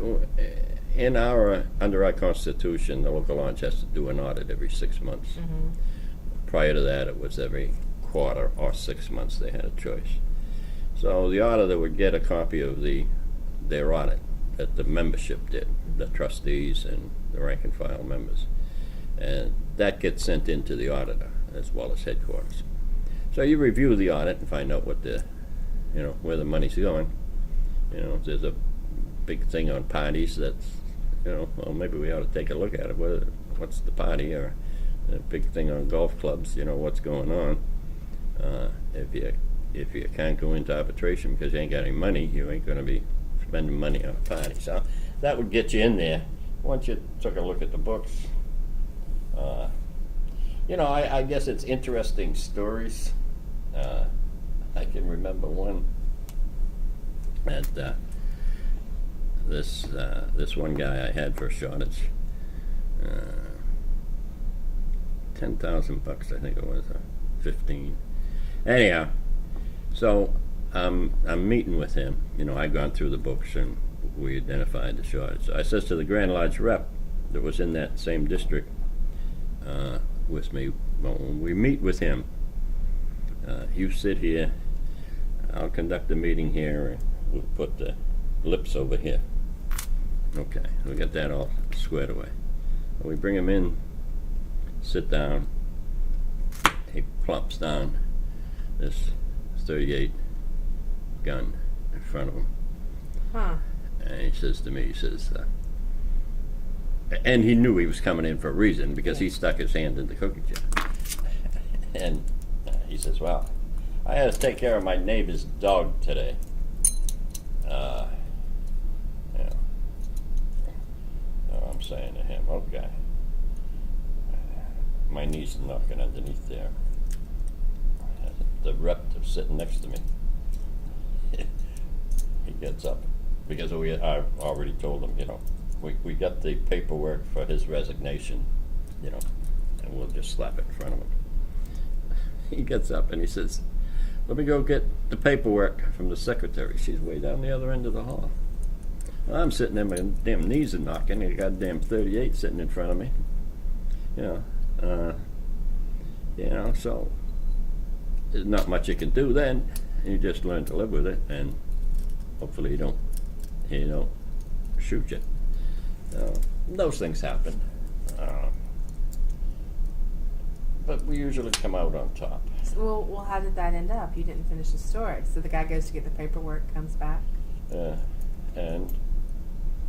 under our Constitution, the local launch has to do an audit every 6 months.
Mm-hmm.
Prior to that, it was every quarter or 6 months they had a choice. So the auditor would get a copy of their audit that the membership did, the trustees and the rank and file members. And that gets sent into the auditor as well as headquarters. So you review the audit and find out what where the money's going. If there's a big thing on parties that's, well, maybe we ought to take a look at it. What's the party? Or a big thing on golf clubs, what's going on. If you can't go into arbitration because you ain't got any money, you ain't going to be spending money on a party. So that would get you in there. Once you took a look at the books, I guess it's interesting stories. I can remember one that this one guy I had for shortage. $10,000, I think it was, or 15. Anyhow, so I'm meeting with him. I'd gone through the books and we identified the shortage. I says to the Grand Lodge rep that was in that same district with me, well, when we meet with him, you sit here, I'll conduct the meeting here, and we'll put the lips over here. Okay, we got that all squared away. We bring him in, sit down, he plumps down this 38 gun in front of him.
Huh.
And he says to me, and he knew he was coming in for a reason because he stuck his hand in the cookie jar. And he says, well, I had to take care of my neighbor's dog today. So I'm saying to him, okay. My niece is knocking underneath there. The rep is sitting next to me. He gets up because I already told him, we got the paperwork for his resignation, and we'll just slap it in front of him. He gets up and he says, let me go get the paperwork from the secretary. She's way down the other end of the hall. Well, I'm sitting there, my damn knees are knocking, and a goddamn 38 sitting in front of me. So there's not much you can do then. You just learn to live with it, and hopefully he don't shoot you. Those things happen. But we usually come out on top.
Well, how did that end up? You didn't finish the story. So the guy goes to get the paperwork, comes back.
And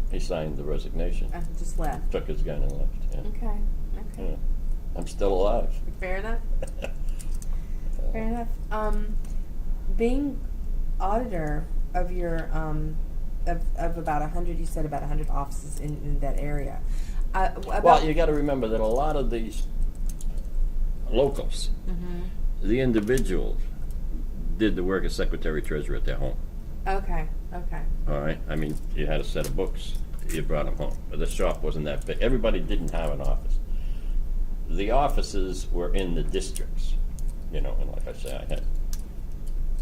he signed the resignation.
And just left.
Took his gun and left. Yeah.
Okay.
Yeah. I'm still alive.
Fair enough. Fair enough. Being auditor of your of about 100, you said about 100 offices in that area.
Well, you got to remember that a lot of these locals, the individuals, did the work as secretary treasurer at their home.
Okay.
All right. I mean, you had a set of books. You brought them home. But the shop wasn't that big. Everybody didn't have an office. The offices were in the districts, and like I say, I had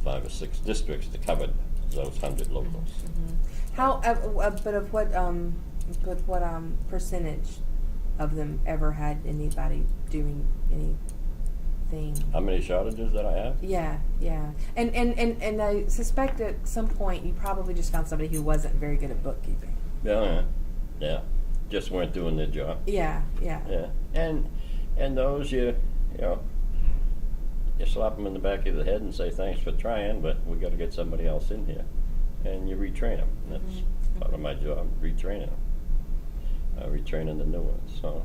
5 or 6 districts that covered those 100 locals.
How? But of what? Percentage of them ever had anybody doing anything?
How many shortages that I have?
Yeah. And I suspect at some point you probably just found somebody who wasn't very good at bookkeeping.
Yeah. Just weren't doing their job.
Yeah.
And those you slap them in the back of the head and say thanks for trying, but we got to get somebody else in here, and you retrain them. That's part of my job, retraining them, retraining the new ones. So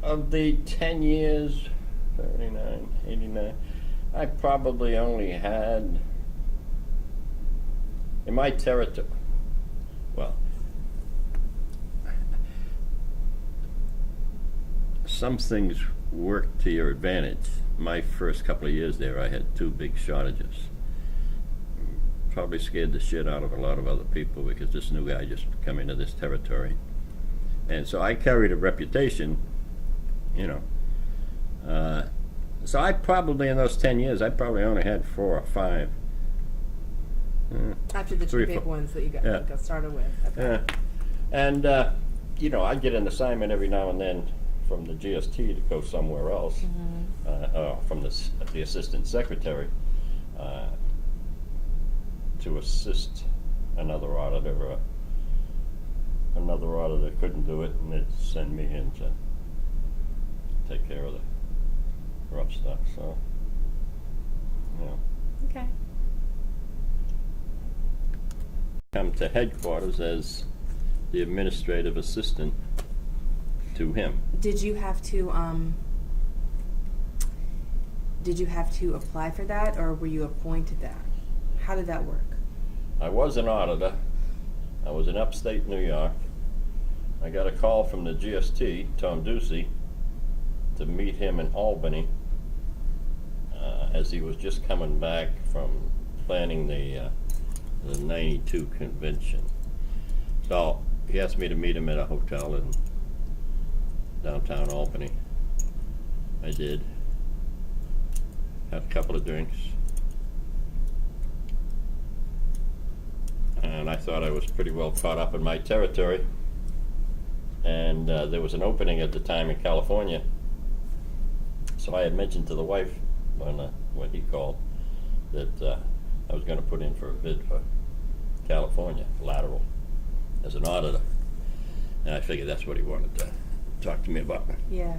of the 10 years, 39, 89, I probably only had in my territory. Well, some things work to your advantage. My first couple of years there, I had 2 big shortages. Probably scared the shit out of a lot of other people because this new guy just come into this territory. And so I carried a reputation, so I probably, in those 10 years, I probably only had 4 or 5.
After the 2 big ones that you got started with. Okay.
And, I'd get an assignment every now and then from the GST to go somewhere else, from the assistant secretary to assist another auditor. Another auditor couldn't do it, and they'd send me in to take care of the rough stuff. So,
Okay.
Come to headquarters as the administrative assistant to him.
Did you have to apply for that, or were you appointed that? How did that work?
I was an auditor. I was in upstate New York. I got a call from the GST, Tom Dorsey, to meet him in Albany as he was just coming back from planning the 92 convention. So he asked me to meet him at a hotel, and downtown Albany. I did. Had a couple of drinks. And I thought I was pretty well caught up in my territory. And there was an opening at the time in California. So I had mentioned to the wife when he called that I was going to put in for a bid for California, lateral, as an auditor. And I figured that's what he wanted to talk to me about.
Yeah.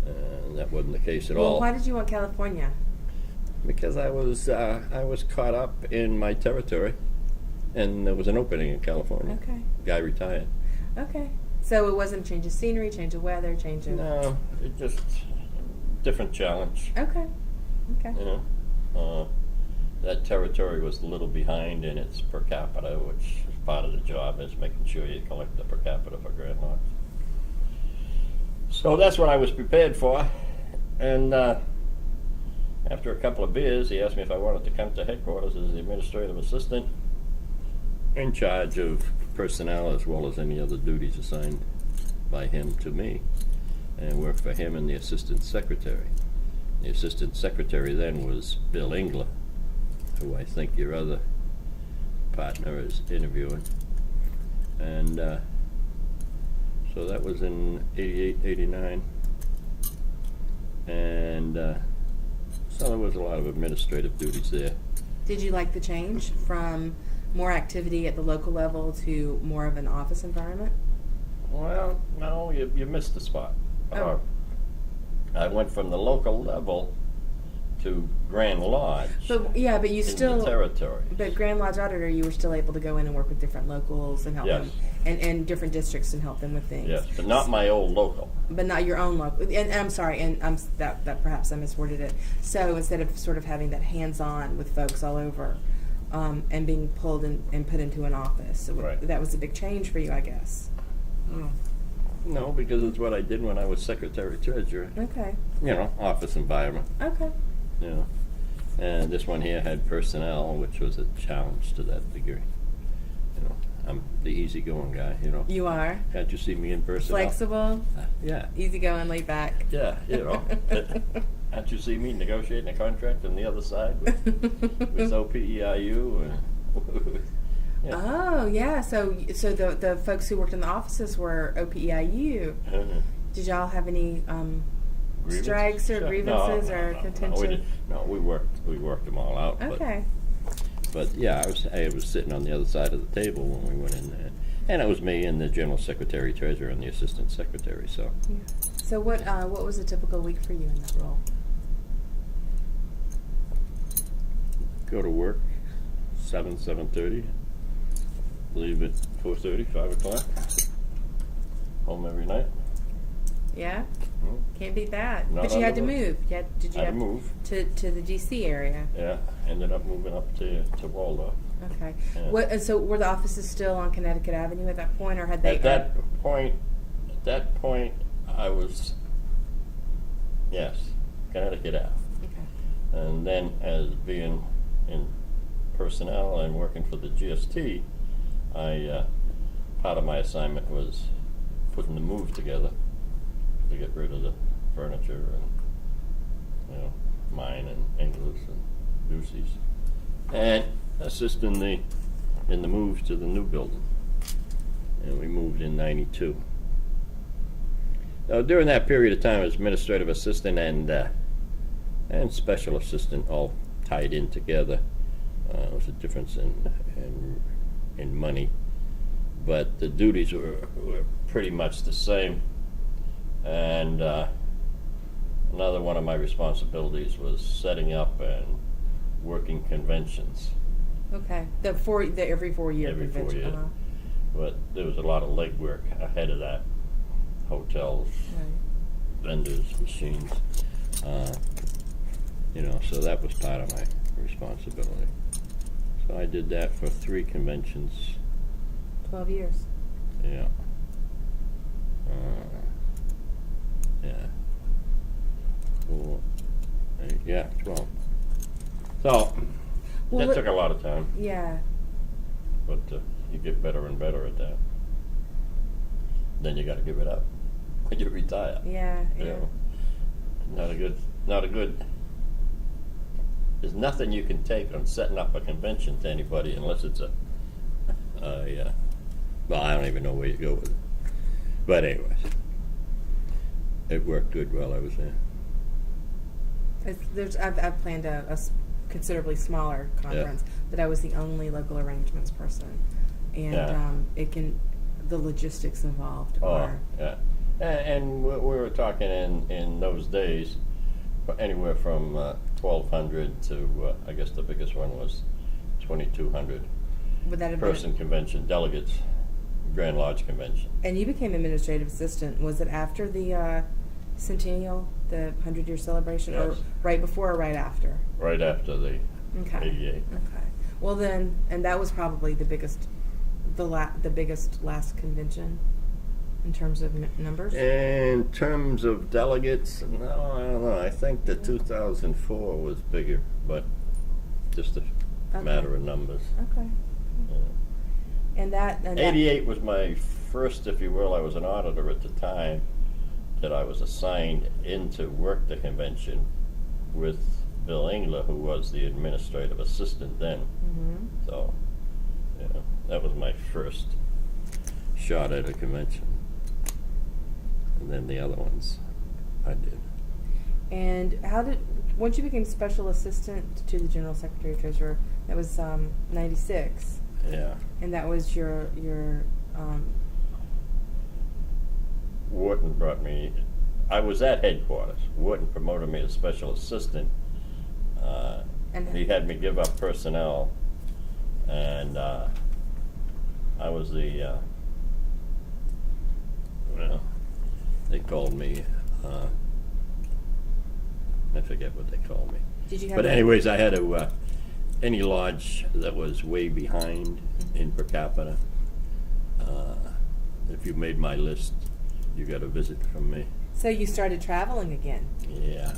And that wasn't the case at
Well,
all.
why did you want California?
Because I was caught up in my territory, and there was an opening in California.
Okay.
Guy retired.
Okay. So it wasn't change of scenery, change of weather, change of...
No, it just different challenge.
Okay. Okay.
You know, that territory was a little behind in its per capita, which is part of the job, is making sure you collect the per capita for grand lots. So that's what I was prepared for, and after a couple of beers, he asked me if I wanted to come to headquarters as the administrative assistant in charge of personnel as well as any other duties assigned by him to me, and work for him and the assistant secretary. The assistant secretary then was Bill Engler, who I think your other partner is interviewing. And so that was in 88, 89. And so there was a lot of administrative duties there.
Did you like the change from more activity at the local level to more of an office environment?
Well, no, you missed the spot.
Oh.
I went from the local level to Grand Lodge.
But yeah, but you
in
still...
the territory.
But Grand Lodge Auditor, you were still able to go in and work with different locals and help
Yes.
them, and different districts and help them with things.
Yes, but not my old local.
But not your own local. And I'm sorry, and that perhaps I misworded it. So instead of sort of having that hands-on with folks all over, and being pulled and put into an office, so
Right.
that was a big change for you, I guess.
No, because it's what I did when I was secretary treasurer.
Okay.
You know, office environment.
Okay.
You know, and this one here had personnel, which was a challenge to that degree. You know, I'm the easygoing guy. You know,
You are
can't you see me in person?
flexible,
Yeah,
easygoing, laid back.
yeah. You know, can't you see me negotiating a contract on the other side with OPEIU? Yeah.
Oh yeah, so the folks who worked in the offices were OPEIU. Did y'all have any strikes or grievances or contention?
We worked them all out.
Okay.
But yeah, I was sitting on the other side of the table when we went in there, and it was me and the general secretary treasurer and the assistant secretary. So.
Yeah. So what was a typical week for you in that role?
Go to work, 7:30. Leave at 4:30, 5 o'clock. Home every night.
Yeah.
Hmm.
Can't beat that.
Not
But you had to
on the
move. Did you
I had
have
to move.
to the DC area?
Yeah, ended up moving up to Waldorf.
Okay.
Yeah.
And so were the offices still on Connecticut Avenue at that point, or had they?
At that point, I was, yes, Connecticut Ave.
Okay.
And then as being in personnel and working for the GST, part of my assignment was putting the move together to get rid of the furniture and, you know, mine and Engler's and Dorsey's, and assist in the moves to the new building. And we moved in 92. Now, during that period of time, as administrative assistant and special assistant all tied in together. There was a difference in money, but the duties were pretty much the same. And another one of my responsibilities was setting up and working conventions.
Okay. The every 4 year
Every 4
convention.
years. But there was a lot of legwork ahead of that. Hotels,
Right.
vendors, machines. You know, so that was part of my responsibility. So I did that for 3 conventions.
12 years.
Yeah. Yeah. 4, 8, yeah, 12. So
Well,
that took a lot of time,
Yeah.
but you get better and better at that. Then you got to give it up. when you retire.
Yeah,
You
yeah.
know, not a good. There's nothing you can take on setting up a convention to anybody unless it's well, I don't even know where you go with it. But anyways, it worked good while I was there.
I've planned a considerably smaller conference, but I was the only local arrangements person, and the logistics involved are.
Yeah. And we were talking in those days, anywhere from 1,200 to I guess the biggest one was 2,200
Would that have
person convention, delegates, Grand Lodge convention.
And you became administrative assistant. Was it after the centennial, the 100-year celebration, or
Yes.
right before or right after?
Right after the
Okay.
88.
Okay. Well then, and that was probably the biggest last convention in terms of numbers.
In terms of delegates, no, I don't know. I think the 2004 was bigger, but just a matter of numbers.
Okay.
Yeah.
And that
88 was my first, if you will. I was an auditor at the time that I was assigned in to work the convention with Bill Engler, who was the administrative assistant then.
Mm-hmm.
So, that was my first shot at a convention. And then the other ones I did.
And once you became special assistant to the general secretary treasurer, that was 96.
Yeah.
And that was your
Wharton brought me. I was at headquarters. Wharton promoted me as special assistant.
And
he had me give up personnel, and I was the. They called me. I forget what they called me.
Did you have?
But anyways, I had to. Any lodge that was way behind in per capita. If you made my list, you got a visit from me.
So you started traveling again.
Yeah,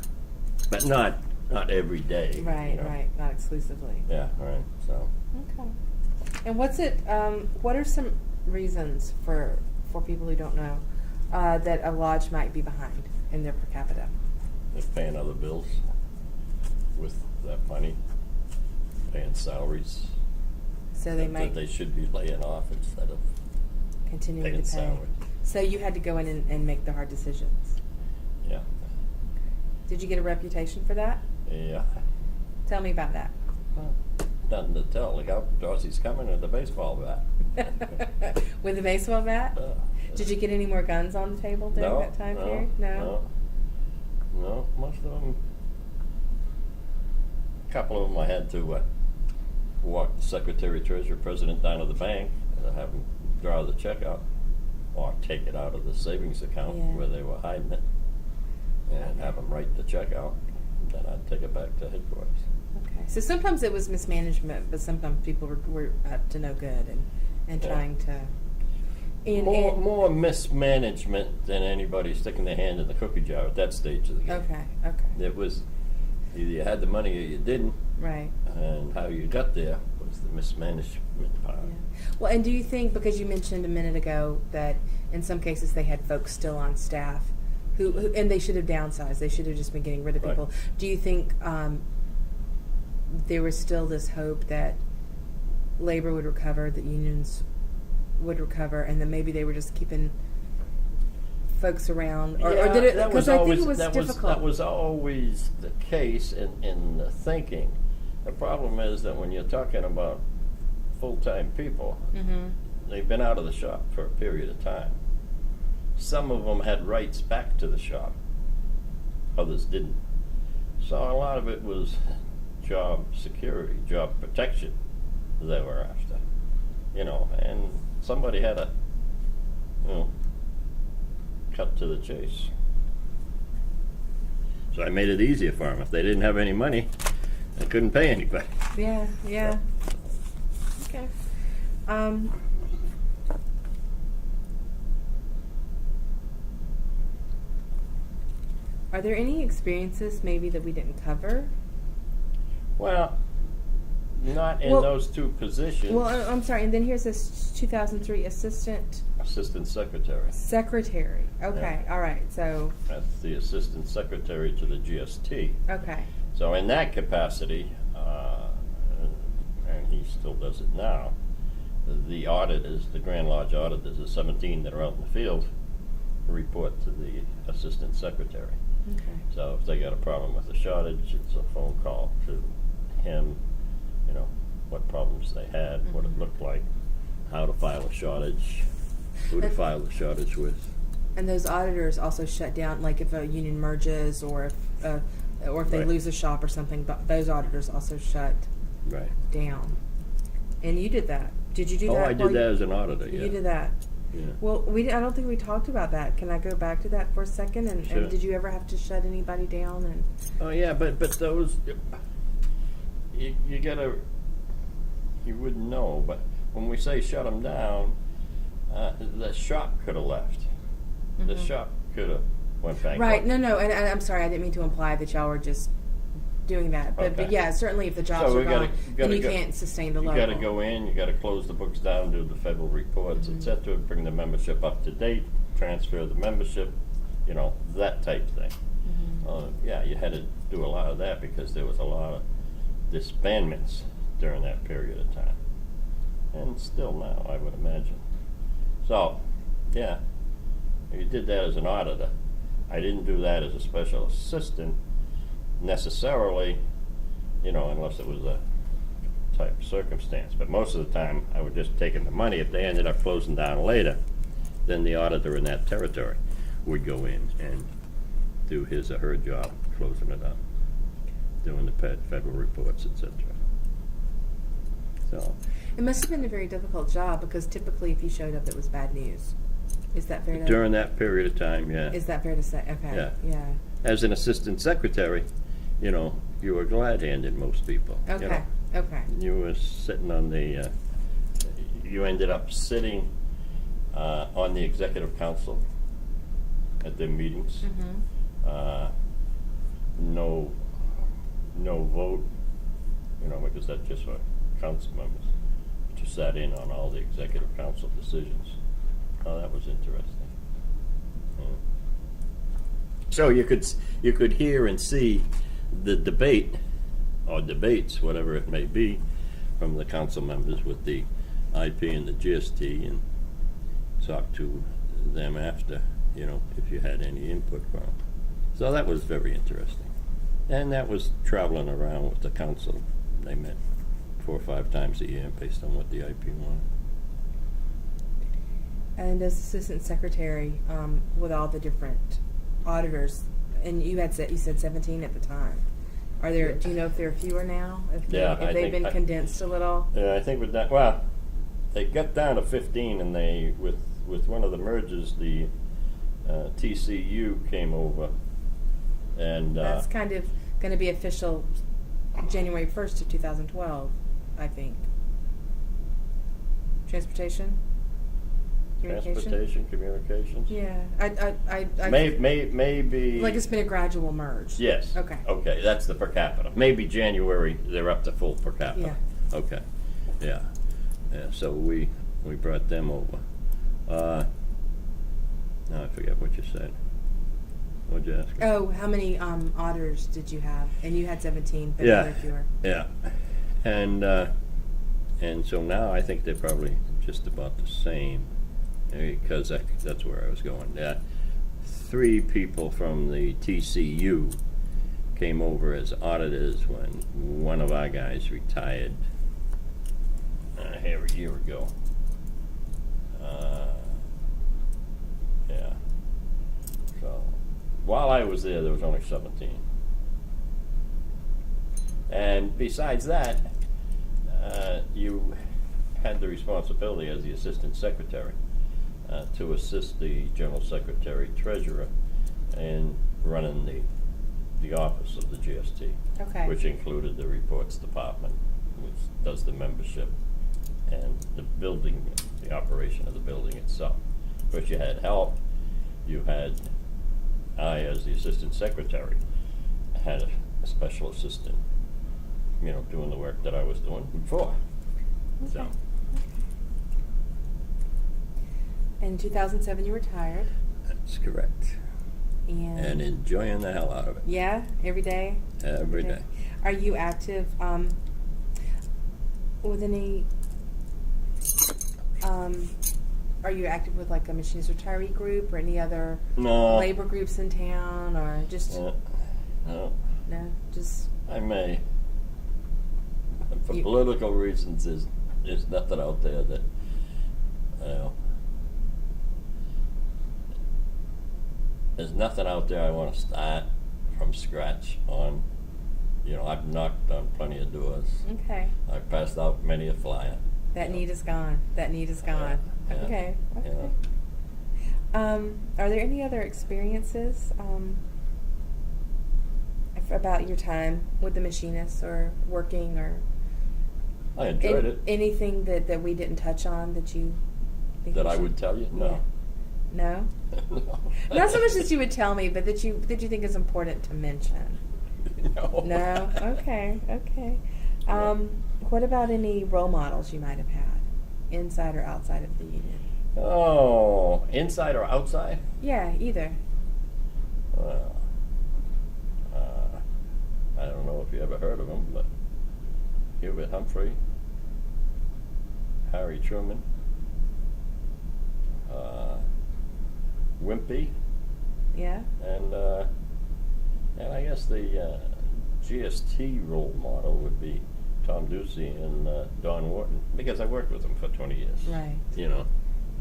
but not every day.
Right, right, not exclusively.
Yeah, right. So.
Okay. And what are some reasons for people who don't know that a lodge might be behind in their per capita?
They're paying other bills with that money, paying salaries.
So they might
They should be laying off instead of
continuing
paying
to pay.
salaries.
So you had to go in and make the hard decisions.
Yeah.
Did you get a reputation for that?
Yeah.
Tell me about that.
Nothing to tell. Look out, Dorsey's coming with the baseball bat.
With a baseball bat? Did you get any more guns on the table during that time period?
No, most of them. A couple of them I had to walk the secretary, treasurer, president down to the bank and have them draw the check out or take it out of the savings account where they were hiding it and have them write the check out. And then I'd take it back to headquarters.
Okay. So sometimes it was mismanagement, but sometimes people were up to no good and trying to.
More mismanagement than anybody sticking their hand in the cookie jar at that stage of the game.
Okay.
It was either you had the money or you didn't.
Right.
And how you got there was the mismanagement part.
Yeah. Well, and do you think, because you mentioned a minute ago that in some cases they had folks still on staff who and they should have downsized, they should have just been getting rid of people. Do you think there was still this hope that labor would recover, that unions would recover, and then maybe they were just keeping folks around, or did it? Because I think it was difficult.
That was always the case in the thinking. The problem is that when you're talking about full-time people, they've been out of the shop for a period of time. Some of them had rights back to the shop. Others didn't. So a lot of it was job security, job protection they were after. And somebody had to, cut to the chase. So I made it easier for them. If they didn't have any money, they couldn't pay anybody.
Yeah. Okay. Are there any experiences maybe that we didn't cover?
Well, Not in
Well-
those two positions.
Well, I'm sorry, and then here's this 2003 assistant
Assistant secretary.
secretary. Okay, all right, so,
That's the assistant secretary to the GST.
okay.
So in that capacity, and he still does it now, the auditors, the Grand Lodge auditors, the 17 that are out in the field, report to the assistant secretary.
Okay.
So if they got a problem with the shortage, it's a phone call to him, you know, what problems they had, what it looked like, how to file a shortage, who to
And-
file the shortage with.
And those auditors also shut down, like if a union merges or if they
Right.
lose a shop or something, but those auditors also shut
Right.
down. And you did that. Did you do
Oh,
that?
I did that as an auditor, yeah.
You did that.
Yeah.
Well, I don't think we talked about that. Can I go back to that for a second? And,
Sure.
and did you ever have to shut anybody down? And
Oh, yeah, but those, you gotta, you wouldn't know, but when we say shut them down, the shop could have left. The shop could have went bankrupt.
right? No, and I'm sorry, I didn't mean to imply that y'all were just doing that. But
Okay.
yeah, certainly if the jobs
So
are
we gotta-
gone,
you
then
gotta
you
go-
can't sustain the
You
level.
gotta go in, you gotta close the books down, do the federal reports, et cetera, bring the membership up to date, transfer the membership, you know, that type thing. Yeah, you had to do a lot of that because there was a lot of disbandments during that period of time. And still now, I would imagine. So, yeah, you did that as an auditor. I didn't do that as a special assistant necessarily, you know, unless it was a type of circumstance. But most of the time, I would just take in the money. If they ended up closing down later, then the auditor in that territory would go in and do his or her job, closing it up, doing the federal reports, etc. So,
It must have been a very difficult job because typically, if you showed up, it was bad news. Is that fair to?
during that period of time, yeah.
Is that fair to say? Okay.
Yeah. As an assistant secretary, you know, you were glad-handed, most people. You
Okay.
know.
Okay.
You were sitting on the, you ended up sitting on the executive council at their meetings. No vote, you know, because that's just for council members. But you sat in on all the executive council decisions. Oh, that was interesting. Yeah. So you could hear and see the debate, or debates, whatever it may be, from the council members with the IP and the GST, and talk to them after, you know, if you had any input from them. So that was very interesting. And that was traveling around with the council. They met 4 or 5 times a year based on what the IP wanted.
And as assistant secretary, with all the different auditors, and you said 17 at the time. Are there? Do you know if there are fewer now? If they've been condensed a little?
Yeah, I think with that, well, they got down to 15, and they with one of the mergers, the TCU came over, and
That's kind of going to be official January 1st of 2012, I think. Transportation?
communications.
Yeah. I
Maybe.
like it's been a gradual merge.
Yes.
Okay.
Okay, that's the per capita. Maybe January they're up to full per capita.
Yeah.
Okay. Yeah. Yeah. So we brought them over. Now I forget what you said. What'd you ask?
Oh, how many auditors did you have? And you had 17, but
Yeah.
there were fewer.
Yeah. And so now I think they're probably just about the same, because that's where I was going. Yeah. 3 people from the TCU came over as auditors when one of our guys retired here a year ago. Yeah. So while I was there was only 17. And besides that, you had the responsibility as the assistant secretary to assist the general secretary treasurer in running the office of the GST,
Okay.
which included the reports department, which does the membership and the building, the operation of the building itself. Of course, you had help. You had, I as the assistant secretary had a special assistant doing the work that I was doing before. So,
Okay. In 2007, you retired.
that's correct.
And
And enjoying the hell out of it.
yeah, every day.
Every day.
Are you active with any? Are you active with like a machinist retiree group or any other
No.
labor groups in town, or just
No.
no? Just
I may. For
You-
political reasons, there's nothing out there that, there's nothing out there I want to start from scratch on. I've knocked on plenty of doors.
okay.
I've passed out many a flyer.
That need is gone. That need is gone.
Yeah.
Okay. Okay. Are there any other experiences about your time with the machinists or working or
I enjoyed it.
anything that we didn't touch on that you think
That
we
I
should-
would tell you? No.
No?
No.
Not so much that you would tell me, but that you think is important to mention.
No.
No? Okay. Okay. What about any role models you might have had, inside or outside of the union?
Oh, inside or outside?
Yeah, either.
Well, I don't know if you ever heard of him, but Hubert Humphrey, Harry Truman, Wimpy,
Yeah?
and I guess the GST role model would be Tom Dorsey and Don Wharton, because I worked with them for 20 years.
Right.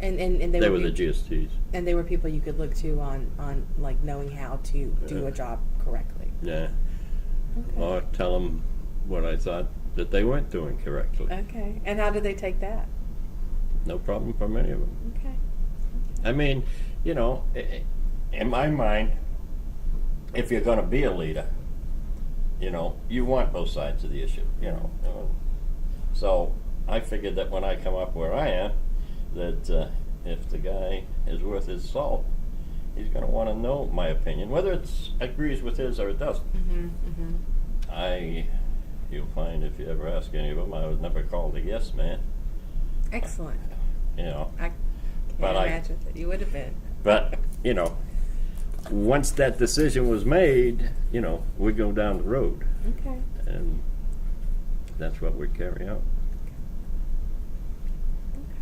And
They were the GSTs.
and they were people you could look to on like knowing how to do a job correctly.
Yeah.
Okay.
Or tell them what I thought that they weren't doing correctly.
Okay. And how did they take that?
No problem for many of them.
Okay.
I mean, in my mind, if you're going to be a leader, you want both sides of the issue, So I figured that when I come up where I am, that if the guy is worth his salt, he's going to want to know my opinion, whether it agrees with his or it doesn't.
Mm-hmm. Mm-hmm.
You'll find if you ever ask any of them, I was never called a yes man.
Excellent. I can't
But
imagine that you would have been.
But, once that decision was made, we go down the road.
Okay.
And that's what we carry out.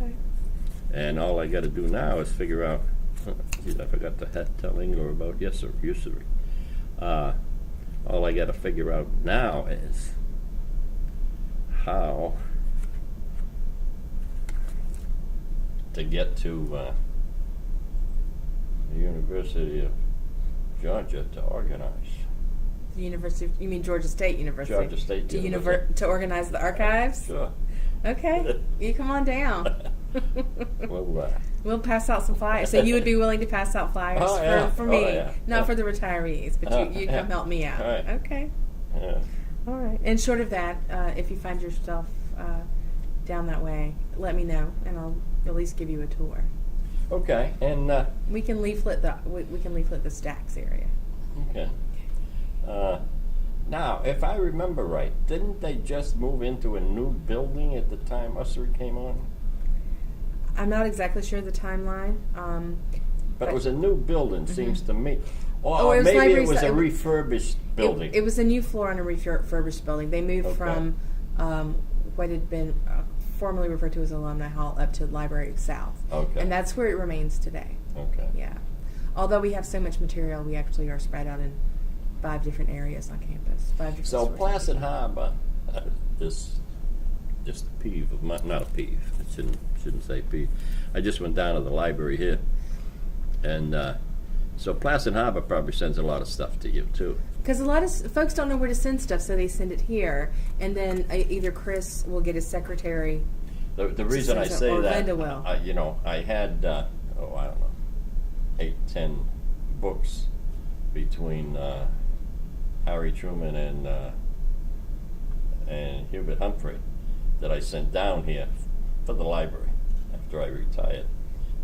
Okay.
And all I got to do now is figure out, geez, I forgot to tell Ingler about usury. All I got to figure out now is how to get to the University of Georgia to organize.
The University. You mean Georgia State University?
Georgia State
to
University.
to organize the archives.
Sure.
Okay. You come on down. We'll pass out some flyers. So you would be willing to pass out flyers for me, not for the retirees, but you come help me out.
All right.
Okay.
Yeah.
All right. And short of that, if you find yourself down that way, let me know, and I'll at least give you a tour.
Okay, and
We can leaflet the Stacks area.
okay. Now, if I remember right, didn't they just move into a new building at the time Ussery came on?
I'm not exactly sure the timeline.
But it was a new building, seems to me. Or
Oh, it was
maybe
library
it was
si-
a refurbished building.
It was a new floor on a refurbished building. They moved
Okay.
from what had been formerly referred to as Alumni Hall up to Library South.
Okay.
And that's where it remains today.
Okay.
Yeah. Although we have so much material, we actually are spread out in 5 different areas on campus. 5 different
So
sources.
Placid Harbor, this just a peeve of mine, not a peeve. I shouldn't say peeve. I just went down to the library here, and so Placid Harbor probably sends a lot of stuff to you too.
Because a lot of folks don't know where to send stuff, so they send it here, and then either Chris will get his secretary.
The reason I
send it,
say
or
that,
Linda will.
I had I don't know, 8-10 books between Harry Truman and Hubert Humphrey that I sent down here for the library after I retired.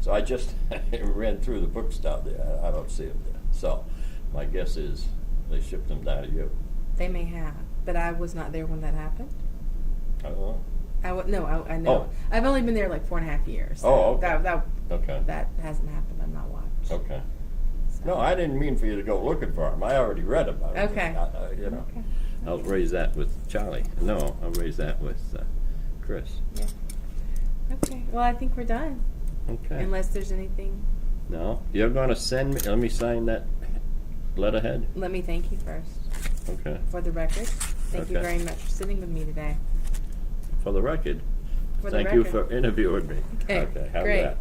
So I just ran through the books down there. I don't see them there. So my guess is they shipped them down to you.
They may have. but I was not there when that happened.
Oh,
I know.
Oh.
I've only been there like 4.5 years. So
Oh, okay.
That
okay,
hasn't happened. I'm not watched.
okay.
So.
No, I didn't mean for you to go looking for them. I already read about it.
Okay.
You know.
Okay.
I'll raise that with Charlie. No, I'll raise that with Chris.
Yeah. Okay. Well, I think we're done.
Okay.
Unless there's anything.
No, you're going to send me, let me sign that letterhead?
Let me thank you first
Okay.
for the record. Thank you
Okay.
very much for sitting with me today.
For the record,
For the
thank you
record.
for interviewing me.
Okay.
How's
Great.
that?